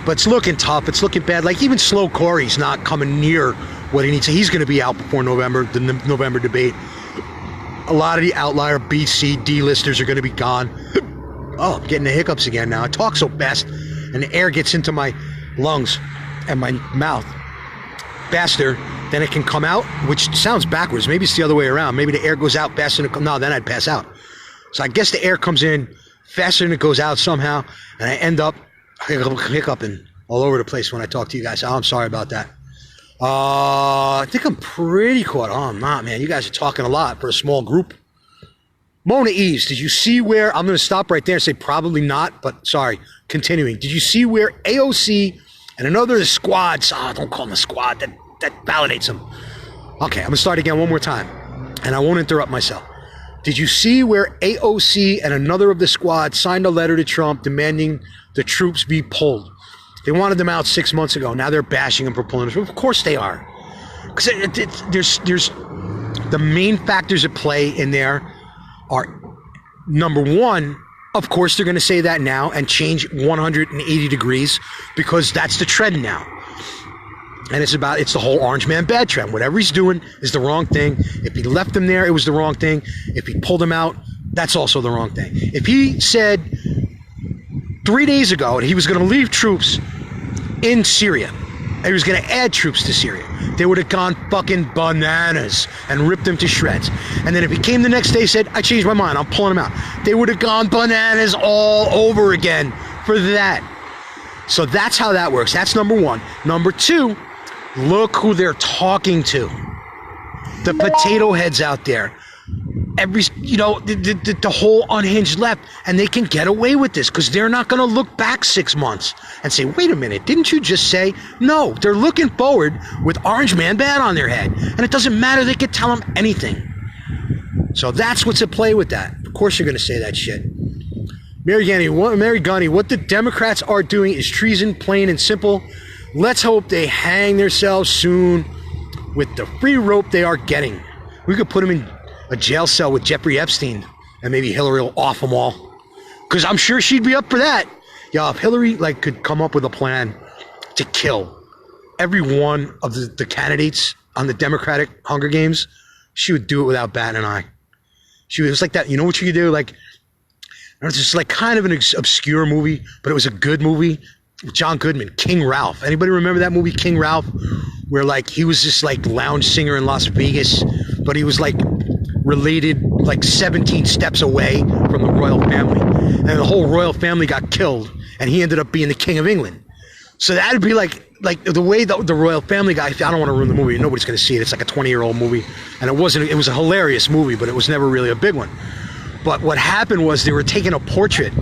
But it's looking tough. It's looking bad. Like even Slow Corey's not coming near what he needs. He's going to be out before November, the November debate. A lot of the outlier B, C, D listers are going to be gone. Oh, I'm getting the hiccups again now. I talk so fast and the air gets into my lungs and my mouth faster than it can come out, which sounds backwards. Maybe it's the other way around. Maybe the air goes out faster than it comes. No, then I'd pass out. So I guess the air comes in faster than it goes out somehow, and I end up hiccuping all over the place when I talk to you guys. Oh, I'm sorry about that. I think I'm pretty caught. Oh, I'm not, man. You guys are talking a lot for a small group. Mona Eves, did you see where, I'm going to stop right there and say probably not, but sorry, continuing. Did you see where AOC and another of the squads, don't call them a squad, that validates them. Okay, I'm going to start again one more time, and I won't interrupt myself. Did you see where AOC and another of the squad signed a letter to Trump demanding the troops be pulled? They wanted them out 6 months ago. Now they're bashing them for pulling them. Of course they are. Because there's the main factors at play in there are, number one, of course they're going to say that now and change 180 degrees because that's the trend now. And it's the whole orange man bad trend. Whatever he's doing is the wrong thing. If he left them there, it was the wrong thing. If he pulled them out, that's also the wrong thing. If he said 3 days ago that he was going to leave troops in Syria, and he was going to add troops to Syria, they would have gone fucking bananas and ripped them to shreds. And then if he came the next day and said, I changed my mind, I'm pulling them out, they would have gone bananas all over again for that. So that's how that works. That's number one. Number two, look who they're talking to. The potato heads out there. The whole unhinged left, and they can get away with this because they're not going to look back 6 months and say, wait a minute, didn't you just say? No, they're looking forward with Orange Man Bad on their head, and it doesn't matter. They could tell them anything. So that's what's at play with that. Of course you're going to say that shit. Mary Gunny, what the Democrats are doing is treason, plain and simple. Let's hope they hang themselves soon with the free rope they are getting. We could put them in a jail cell with Jeffrey Epstein, and maybe Hillary will off them all. Because I'm sure she'd be up for that. Yeah, if Hillary could come up with a plan to kill every one of the candidates on the Democratic Hunger Games, she would do it without batting an eye. She was like that. You know what she could do? It's just like kind of an obscure movie, but it was a good movie. John Goodman, King Ralph. Anybody remember that movie, King Ralph? Where he was this lounge singer in Las Vegas, but he was related 17 steps away from the royal family. And the whole royal family got killed, and he ended up being the King of England. So that'd be like the way the royal family guy, I don't want to ruin the movie. Nobody's going to see it. It's like a 20-year-old movie. And it was a hilarious movie, but it was never really a big one. But what happened was they were taking a portrait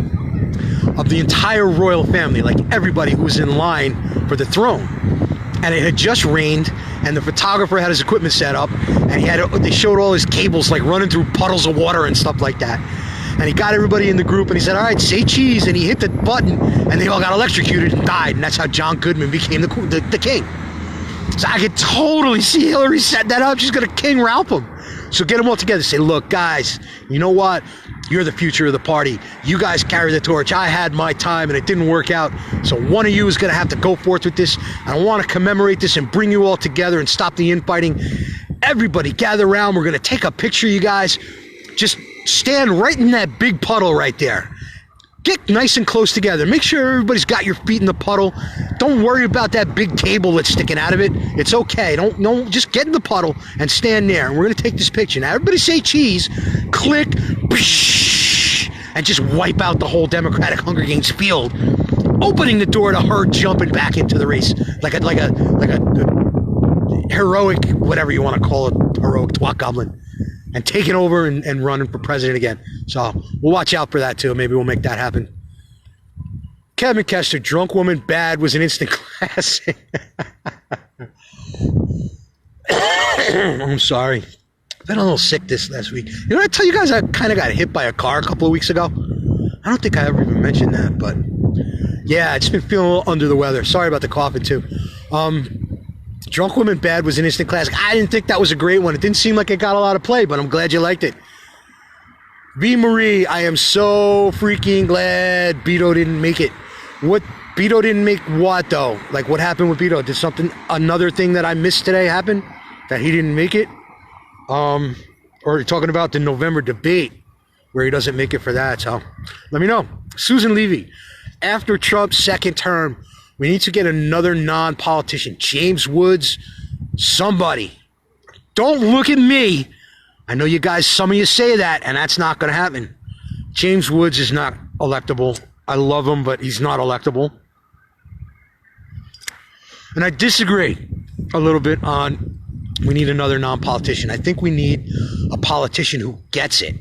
of the entire royal family, everybody who was in line for the throne. And it had just rained, and the photographer had his equipment set up, and they showed all his cables running through puddles of water and stuff like that. And he got everybody in the group, and he said, all right, say cheese, and he hit the button, and they all got electrocuted and died, and that's how John Goodman became the king. So I could totally see Hillary set that up. She's going to King Ralph him. So get them all together. Say, look, guys, you know what? You're the future of the party. You guys carry the torch. I had my time, and it didn't work out. So one of you is going to have to go forth with this. I want to commemorate this and bring you all together and stop the infighting. Everybody gather around. We're going to take a picture, you guys. Just stand right in that big puddle right there. Get nice and close together. Make sure everybody's got your feet in the puddle. Don't worry about that big cable that's sticking out of it. It's okay. Don't just get in the puddle and stand there. And we're going to take this picture. Now, everybody say cheese. Click. And just wipe out the whole Democratic Hunger Games field, opening the door to her jumping back into the race like a heroic, whatever you want to call it, heroic twat goblin, and taking over and running for president again. So we'll watch out for that too. Maybe we'll make that happen. Kevin Kester, drunk woman bad was an instant classic. I'm sorry. I've been a little sick this last week. You know, I tell you guys I kind of got hit by a car a couple of weeks ago. I don't think I ever even mentioned that, but yeah, it's been feeling a little under the weather. Sorry about the coughing too. Drunk woman bad was an instant classic. I didn't think that was a great one. It didn't seem like it got a lot of play, but I'm glad you liked it. V. Marie, I am so freaking glad Beto didn't make it. What? Beto didn't make what though? Like what happened with Beto? Did another thing that I missed today happen that he didn't make it? Or you're talking about the November debate where he doesn't make it for that. So let me know. Susan Levy, after Trump's second term, we need to get another non-politician. James Woods, somebody. Don't look at me. I know you guys, some of you say that, and that's not going to happen. James Woods is not electable. I love him, but he's not electable. And I disagree a little bit on we need another non-politician. I think we need a politician who gets it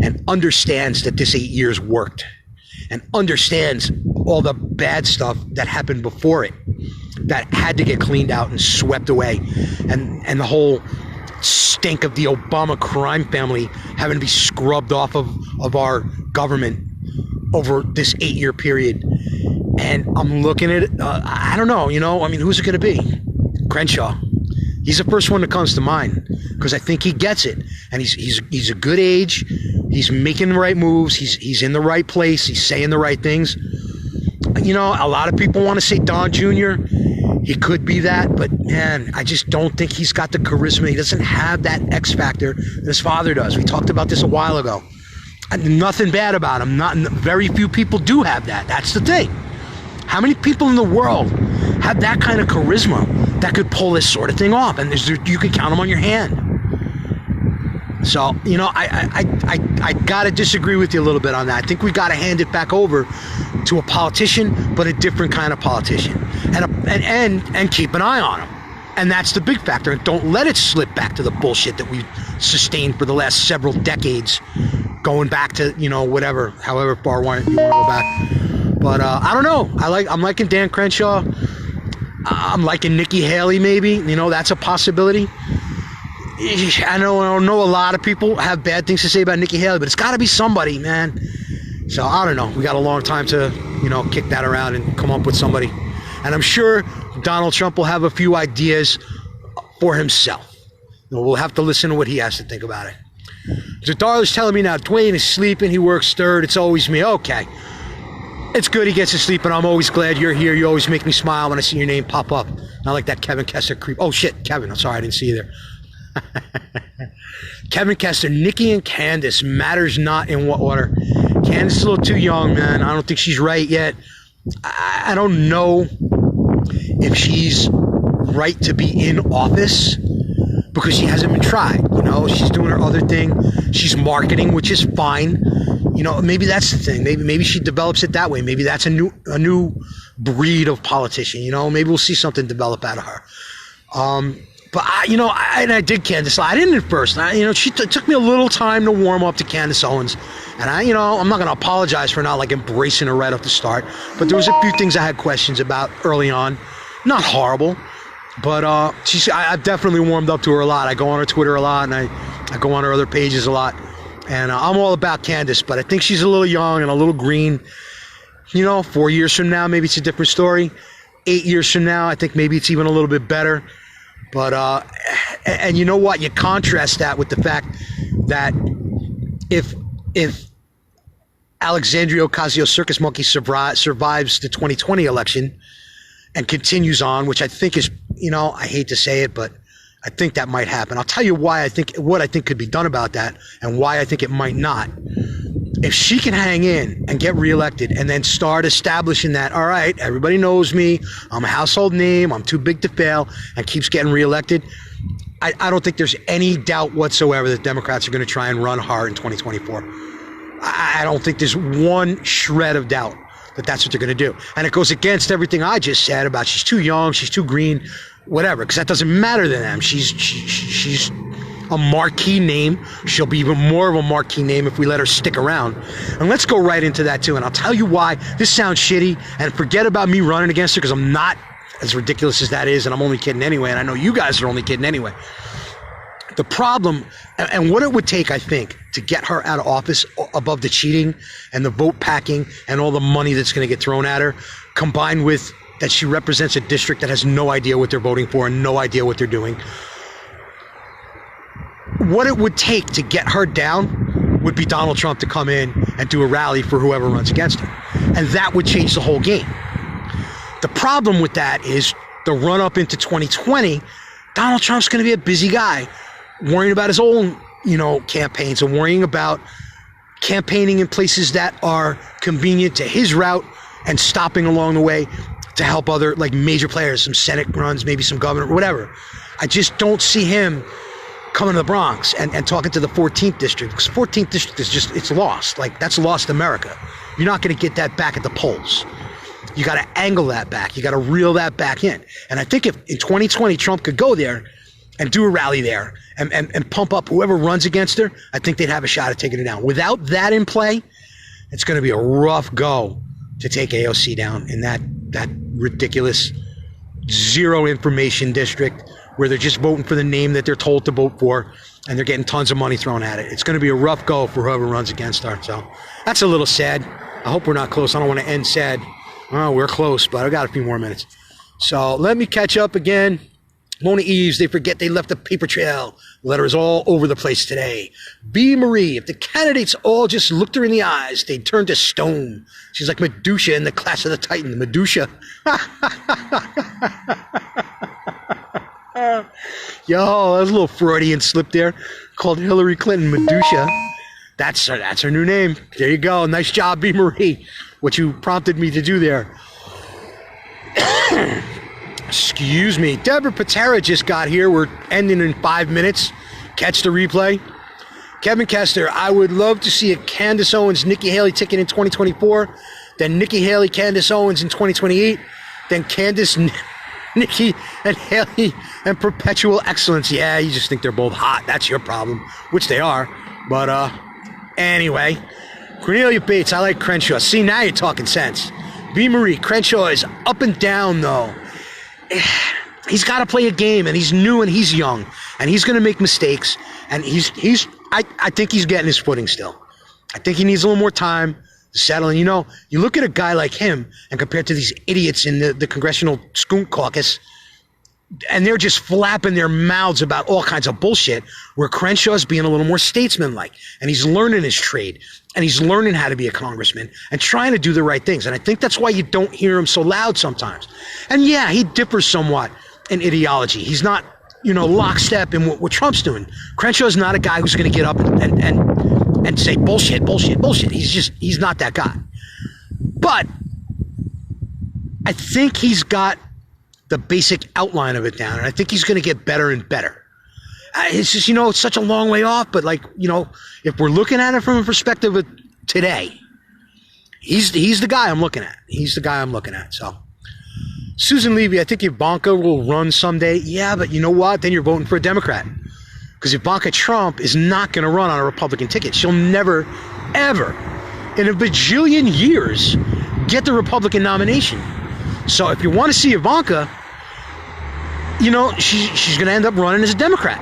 and understands that this 8 years worked and understands all the bad stuff that happened before it that had to get cleaned out and swept away, and the whole stink of the Obama crime family having to be scrubbed off of our government over this 8 year period. And I'm looking at it, I don't know, I mean, who's it going to be? Crenshaw. He's the first one that comes to mind because I think he gets it, and he's a good age. He's making the right moves. He's in the right place. He's saying the right things. A lot of people want to say Don Jr. He could be that, but man, I just don't think he's got the charisma. He doesn't have that X factor that his father does. We talked about this a while ago. Nothing bad about him. Very few people do have that. That's the thing. How many people in the world have that kind of charisma that could pull this sort of thing off? And you can count them on your hand. So, I got to disagree with you a little bit on that. I think we got to hand it back over to a politician, but a different kind of politician, and keep an eye on him. And that's the big factor. Don't let it slip back to the bullshit that we've sustained for the last several decades, going back to, whatever, however far you want to go back. But I don't know. I'm liking Dan Crenshaw. I'm liking Nikki Haley, maybe. That's a possibility. I know a lot of people have bad things to say about Nikki Haley, but it's got to be somebody, man. So I don't know. We got a long time to, kick that around and come up with somebody. And I'm sure Donald Trump will have a few ideas for himself. We'll have to listen to what he has to think about it. So Darla's telling me now, Dwayne is sleeping. He works third. It's always me. Okay. It's good he gets to sleep, and I'm always glad you're here. You always make me smile when I see your name pop up. Not like that Kevin Kester creep. Oh, shit, Kevin. I'm sorry. I didn't see you there. Kevin Kester, Nikki and Candace, matters not in what order. Candace is a little too young, man. I don't think she's right yet. I don't know if she's right to be in office because she hasn't been tried. She's doing her other thing. She's marketing, which is fine. Maybe that's the thing. Maybe she develops it that way. Maybe that's a new breed of politician. Maybe we'll see something develop out of her. But I did Candace. I didn't at first. It took me a little time to warm up to Candace Owens, and I'm not going to apologize for not embracing her right off the start. But there was a few things I had questions about early on. Not horrible, but I've definitely warmed up to her a lot. I go on her Twitter a lot, and I go on her other pages a lot. And I'm all about Candace, but I think she's a little young and a little green. 4 years from now, maybe it's a different story. 8 years from now, I think maybe it's even a little bit better. But, and you know what? You contrast that with the fact that if Alexandria Ocasio-Circus Monkey survives the 2020 election and continues on, which I think is, I hate to say it, but I think that might happen. I'll tell you what I think could be done about that and why I think it might not. If she can hang in and get reelected and then start establishing that, all right, everybody knows me, I'm a household name, I'm too big to fail, and keeps getting reelected, I don't think there's any doubt whatsoever that Democrats are going to try and run hard in 2024. I don't think there's one shred of doubt that that's what they're going to do. And it goes against everything I just said about she's too young, she's too green. whatever, because that doesn't matter to them. She's a marquee name. She'll be even more of a marquee name if we let her stick around. And let's go right into that too. And I'll tell you why this sounds shitty, and forget about me running against her, because I'm not, as ridiculous as that is, and I'm only kidding anyway, and I know you guys are only kidding anyway. The problem, and what it would take, I think, to get her out of office, above the cheating and the vote packing and all the money that's going to get thrown at her, combined with that she represents a district that has no idea what they're voting for and no idea what they're doing. What it would take to get her down would be Donald Trump to come in and do a rally for whoever runs against her. And that would change the whole game. The problem with that is the run up into 2020, Donald Trump's going to be a busy guy, worrying about his own, campaigns, and worrying about campaigning in places that are convenient to his route and stopping along the way to help other, like, major players, some Senate runs, maybe some governor, whatever. I just don't see him coming to the Bronx and talking to the 14th district, because 14th district is just, it's lost. Like, that's lost America. You're not going to get that back at the polls. You got to angle that back. You got to reel that back in. And I think if in 2020 Trump could go there and do a rally there and pump up whoever runs against her, I think they'd have a shot at taking her down. Without that in play, it's going to be a rough go to take AOC down in that ridiculous zero information district where they're just voting for the name that they're told to vote for, and they're getting tons of money thrown at it. It's going to be a rough go for whoever runs against her. So that's a little sad. I hope we're not close. I don't want to end sad. Oh, we're close, but I got a few more minutes. So let me catch up again. Mona Eves, they forget they left a paper trail. Letters all over the place today. B. Marie, if the candidates all just looked her in the eyes, they'd turn to stone. She's like Medusa in the Clash of the Titan. Medusa. Yo, that was a little Freudian slip there. Called Hillary Clinton Medusa. That's her new name. There you go. Nice job, B. Marie. What you prompted me to do there. Excuse me. Deborah Patera just got here. We're ending in 5 minutes. Catch the replay. Kevin Kester, I would love to see a Candace Owens, Nikki Haley ticket in 2024. Then Nikki Haley, Candace Owens in 2028. Then Candace, Nikki, and Haley, and perpetual excellence. Yeah, you just think they're both hot. That's your problem, which they are. But anyway, Cornelia Bates, I like Crenshaw. See, now you're talking sense. B. Marie, Crenshaw is up and down, though. He's got to play a game, and he's new and he's young, and he's going to make mistakes, and I think he's getting his footing still. I think he needs a little more time to settle. And, you look at a guy like him and compared to these idiots in the Congressional Skunk Caucus, and they're just flapping their mouths about all kinds of bullshit, where Crenshaw's being a little more statesmanlike, and he's learning his trade, and he's learning how to be a congressman and trying to do the right things. And I think that's why you don't hear him so loud sometimes. And yeah, he differs somewhat in ideology. He's not, lockstep in what Trump's doing. Crenshaw's not a guy who's going to get up and say bullshit, bullshit, bullshit. He's not that guy. But I think he's got the basic outline of it down, and I think he's going to get better and better. It's just, it's such a long way off, but if we're looking at it from a perspective of today, he's the guy I'm looking at. He's the guy I'm looking at. So, Susan Levy, I think Ivanka will run someday. Yeah, but you know what? Then you're voting for a Democrat, because Ivanka Trump is not going to run on a Republican ticket. She'll never, ever, in a bajillion years, get the Republican nomination. So if you want to see Ivanka, she's going to end up running as a Democrat.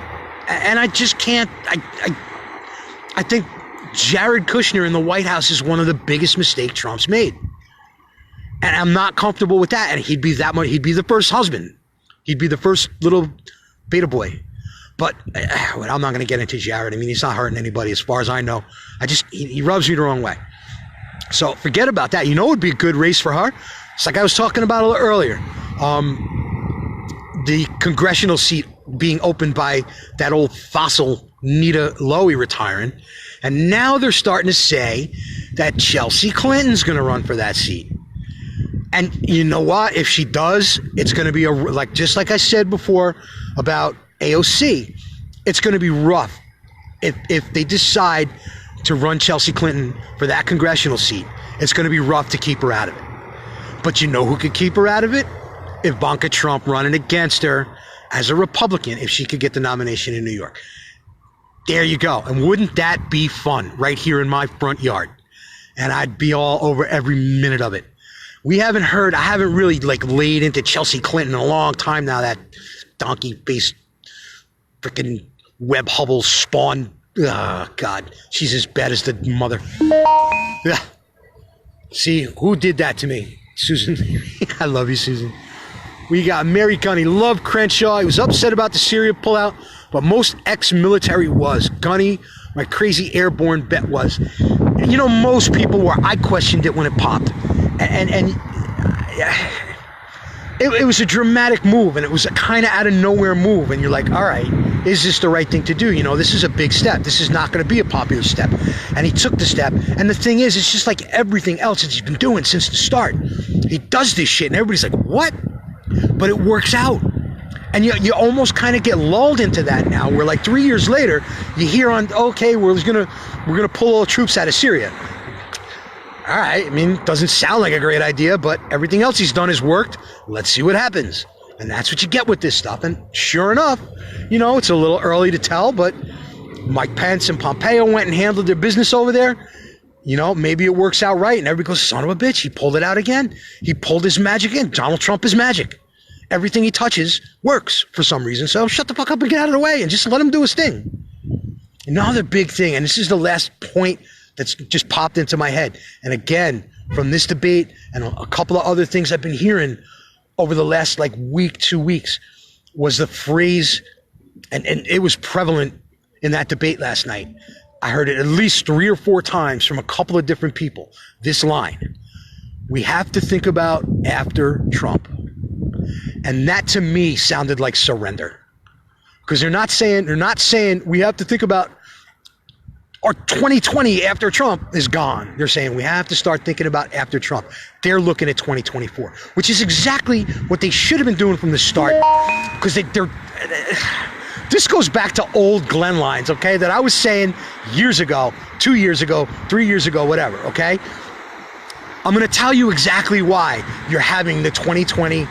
And I just can't, I think Jared Kushner in the White House is one of the biggest mistakes Trump's made. And I'm not comfortable with that. And he'd be the first husband. He'd be the first little beta boy. But I'm not going to get into Jared. I mean, he's not hurting anybody as far as I know. He rubs me the wrong way. So forget about that. It would be a good race for her. It's like I was talking about a little earlier. The congressional seat being opened by that old fossil Nita Lowey retiring. And now they're starting to say that Chelsea Clinton's going to run for that seat. And you know what? If she does, it's going to be just like I said before about AOC, it's going to be rough if they decide to run Chelsea Clinton for that congressional seat. It's going to be rough to keep her out of it. But you know who could keep her out of it? Ivanka Trump running against her as a Republican if she could get the nomination in New York. There you go. And wouldn't that be fun right here in my front yard? And I'd be all over every minute of it. I haven't really like laid into Chelsea Clinton in a long time now, that donkey-faced freaking Webb Hubble spawn. Oh, God. She's as bad as the mother. Yeah. See, who did that to me? Susan. I love you, Susan. We got Mary Gunny. Love Crenshaw. He was upset about the Syria pullout, but most ex-military was. Gunny, my crazy airborne bet was. And you know, most people were. I questioned it when it popped. And it was a dramatic move, and it was a kind of out of nowhere move. And you're like, all right, is this the right thing to do? You know, this is a big step. This is not going to be a popular step. And he took the step. And the thing is, it's just like everything else that he's been doing since the start. He does this shit, and everybody's like, what? But it works out. And you almost kind of get lulled into that now, where like 3 years later, you hear on, okay, we're gonna pull all the troops out of Syria. All right, I mean, it doesn't sound like a great idea, but everything else he's done has worked. Let's see what happens. And that's what you get with this stuff. And sure enough, you know, it's a little early to tell, but Mike Pence and Pompeo went and handled their business over there. You know, maybe it works out right. And everybody goes, son of a bitch, he pulled it out again. He pulled his magic in. Donald Trump is magic. Everything he touches works for some reason. So shut the fuck up and get out of the way and just let him do his thing. Another big thing, and this is the last point that's just popped into my head. And again, from this debate and a couple of other things I've been hearing over the last like week, 2 weeks, was the phrase, and it was prevalent in that debate last night. I heard it at least 3 or 4 times from a couple of different people. This line: we have to think about after Trump. And that to me sounded like surrender. Because they're not saying we have to think about our 2020 after Trump is gone. They're saying we have to start thinking about after Trump. They're looking at 2024, which is exactly what they should have been doing from the start. Because this goes back to old Glenn lines, okay, that I was saying years ago, 2 years ago, 3 years ago, whatever, okay? I'm going to tell you exactly why you're having the 2020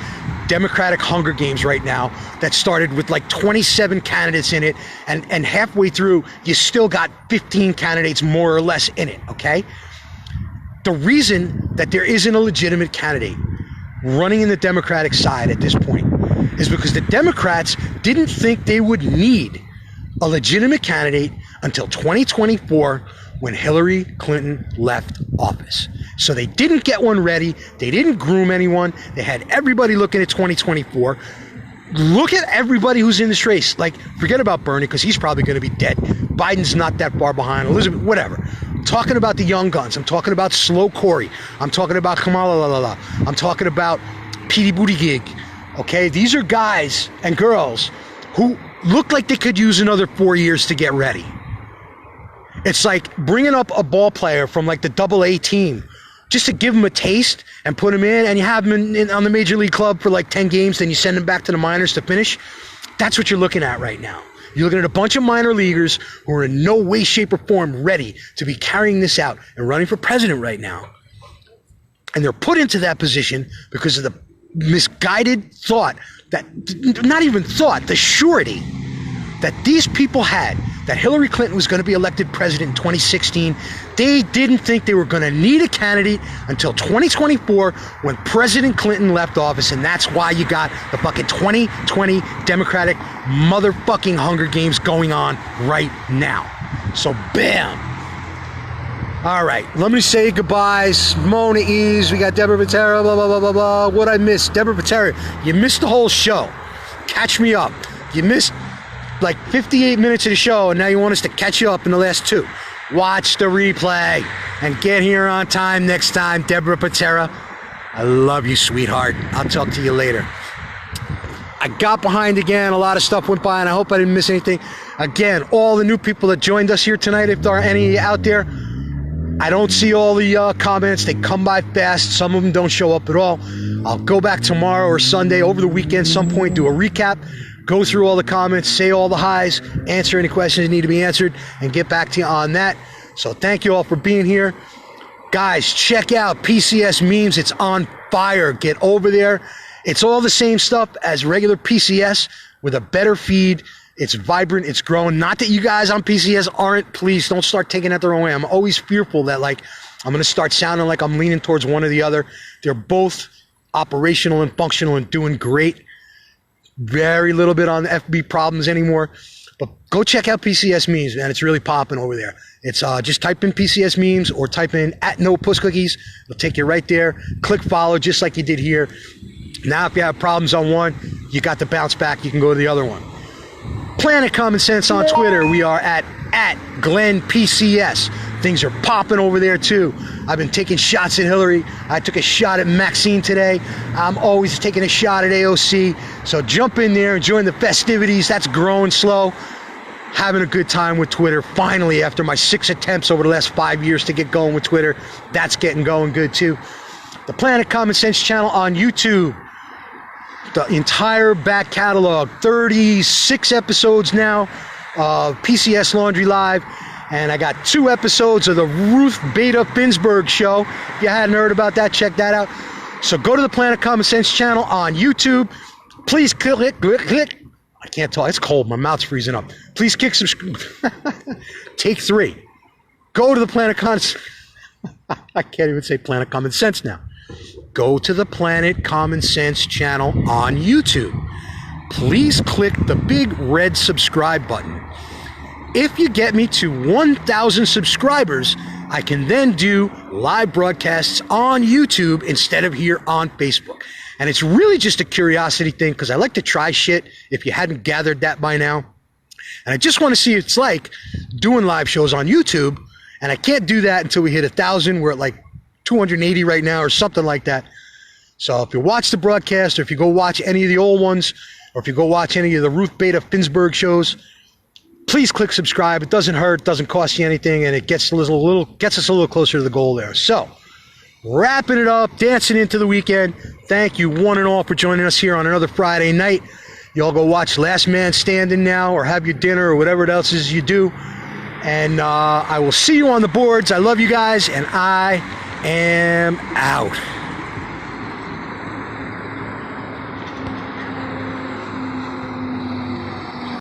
Democratic Hunger Games right now that started with like 27 candidates in it, and halfway through, you still got 15 candidates more or less in it, okay? The reason that there isn't a legitimate candidate running in the Democratic side at this point is because the Democrats didn't think they would need a legitimate candidate until 2024, when Hillary Clinton left office. So they didn't get one ready. They didn't groom anyone. They had everybody looking at 2024. Look at everybody who's in this race. Like, forget about Bernie, because he's probably going to be dead. Biden's not that far behind. Elizabeth, whatever. I'm talking about the young guns. I'm talking about Slow Corey. I'm talking about Kamala. I'm talking about Petey Buttigieg. Okay, these are guys and girls who look like they could use another 4 years to get ready. It's like bringing up a ball player from like the AA team just to give him a taste and put him in, and you have him on the major league club for like 10 games, then you send him back to the minors to finish. That's what you're looking at right now. You're looking at a bunch of minor leaguers who are in no way, shape, or form ready to be carrying this out and running for president right now. And they're put into that position because of the misguided thought, that, not even thought, the surety that these people had that Hillary Clinton was going to be elected president in 2016. They didn't think they were going to need a candidate until 2024, when President Clinton left office, and that's why you got the fucking 2020 Democratic motherfucking Hunger Games going on right now. So bam. All right, let me say goodbyes. Mona Eves, we got Deborah Patera, blah, blah, blah, blah, blah. What I missed? Deborah Patera, you missed the whole show. Catch me up. You missed like 58 minutes of the show, and now you want us to catch you up in the last 2. Watch the replay and get here on time next time. Deborah Patera, I love you, sweetheart. I'll talk to you later. I got behind again. A lot of stuff went by, and I hope I didn't miss anything. Again, all the new people that joined us here tonight, if there are any out there, I don't see all the comments. They come by fast. Some of them don't show up at all. I'll go back tomorrow or Sunday, over the weekend, some point, do a recap, go through all the comments, say all the highs, answer any questions that need to be answered, and get back to you on that. So thank you all for being here. Guys, check out PCS Memes. It's on fire. Get over there It's all the same stuff as regular PCS with a better feed. It's vibrant, it's growing. Not that you guys on PCS aren't. Please don't start taking that the wrong way. I'm always fearful that like I'm going to start sounding like I'm leaning towards one or the other. They're both operational and functional and doing great. Very little bit on FB problems anymore. But go check out PCS memes, man. It's really popping over there. It's just type in PCS memes or type in @NoPussCookies. It'll take you right there. Click follow just like you did here. Now, if you have problems on one, you got to bounce back. You can go to the other one. Planet Common Sense on Twitter. We are at GlennPCS. Things are popping over there too. I've been taking shots at Hillary. I took a shot at Maxine today. I'm always taking a shot at AOC. So jump in there and join the festivities. That's growing slow. Having a good time with Twitter. Finally, after my 6 attempts over the last 5 years to get going with Twitter, that's getting going good too. The Planet Common Sense channel on YouTube. The entire back catalog, 36 episodes now of PCS Laundry Live, and I got 2 episodes of the Ruth Bader Ginsburg show. If you hadn't heard about that, check that out. So go to the Planet Common Sense channel on YouTube. Please click. I can't talk. It's cold. My mouth's freezing up. Please click subscribe. Take 3. Go to the Planet Common. I can't even say Planet Common Sense now. Go to the Planet Common Sense channel on YouTube. Please click the big red subscribe button. If you get me to 1,000 subscribers, I can then do live broadcasts on YouTube instead of here on Facebook. And it's really just a curiosity thing because I like to try shit, if you hadn't gathered that by now. And I just want to see what it's like doing live shows on YouTube. And I can't do that until we hit 1,000. We're at like 280 right now or something like that. So if you watch the broadcast, or if you go watch any of the old ones, or if you go watch any of the Ruth Bader Ginsburg shows, please click subscribe. It doesn't hurt, doesn't cost you anything, and it gets us a little closer to the goal there. So wrapping it up, dancing into the weekend. Thank you one and all for joining us here on another Friday night. You all go watch Last Man Standing now, or have your dinner, or whatever else is you do. And I will see you on the boards. I love you guys, and I am out.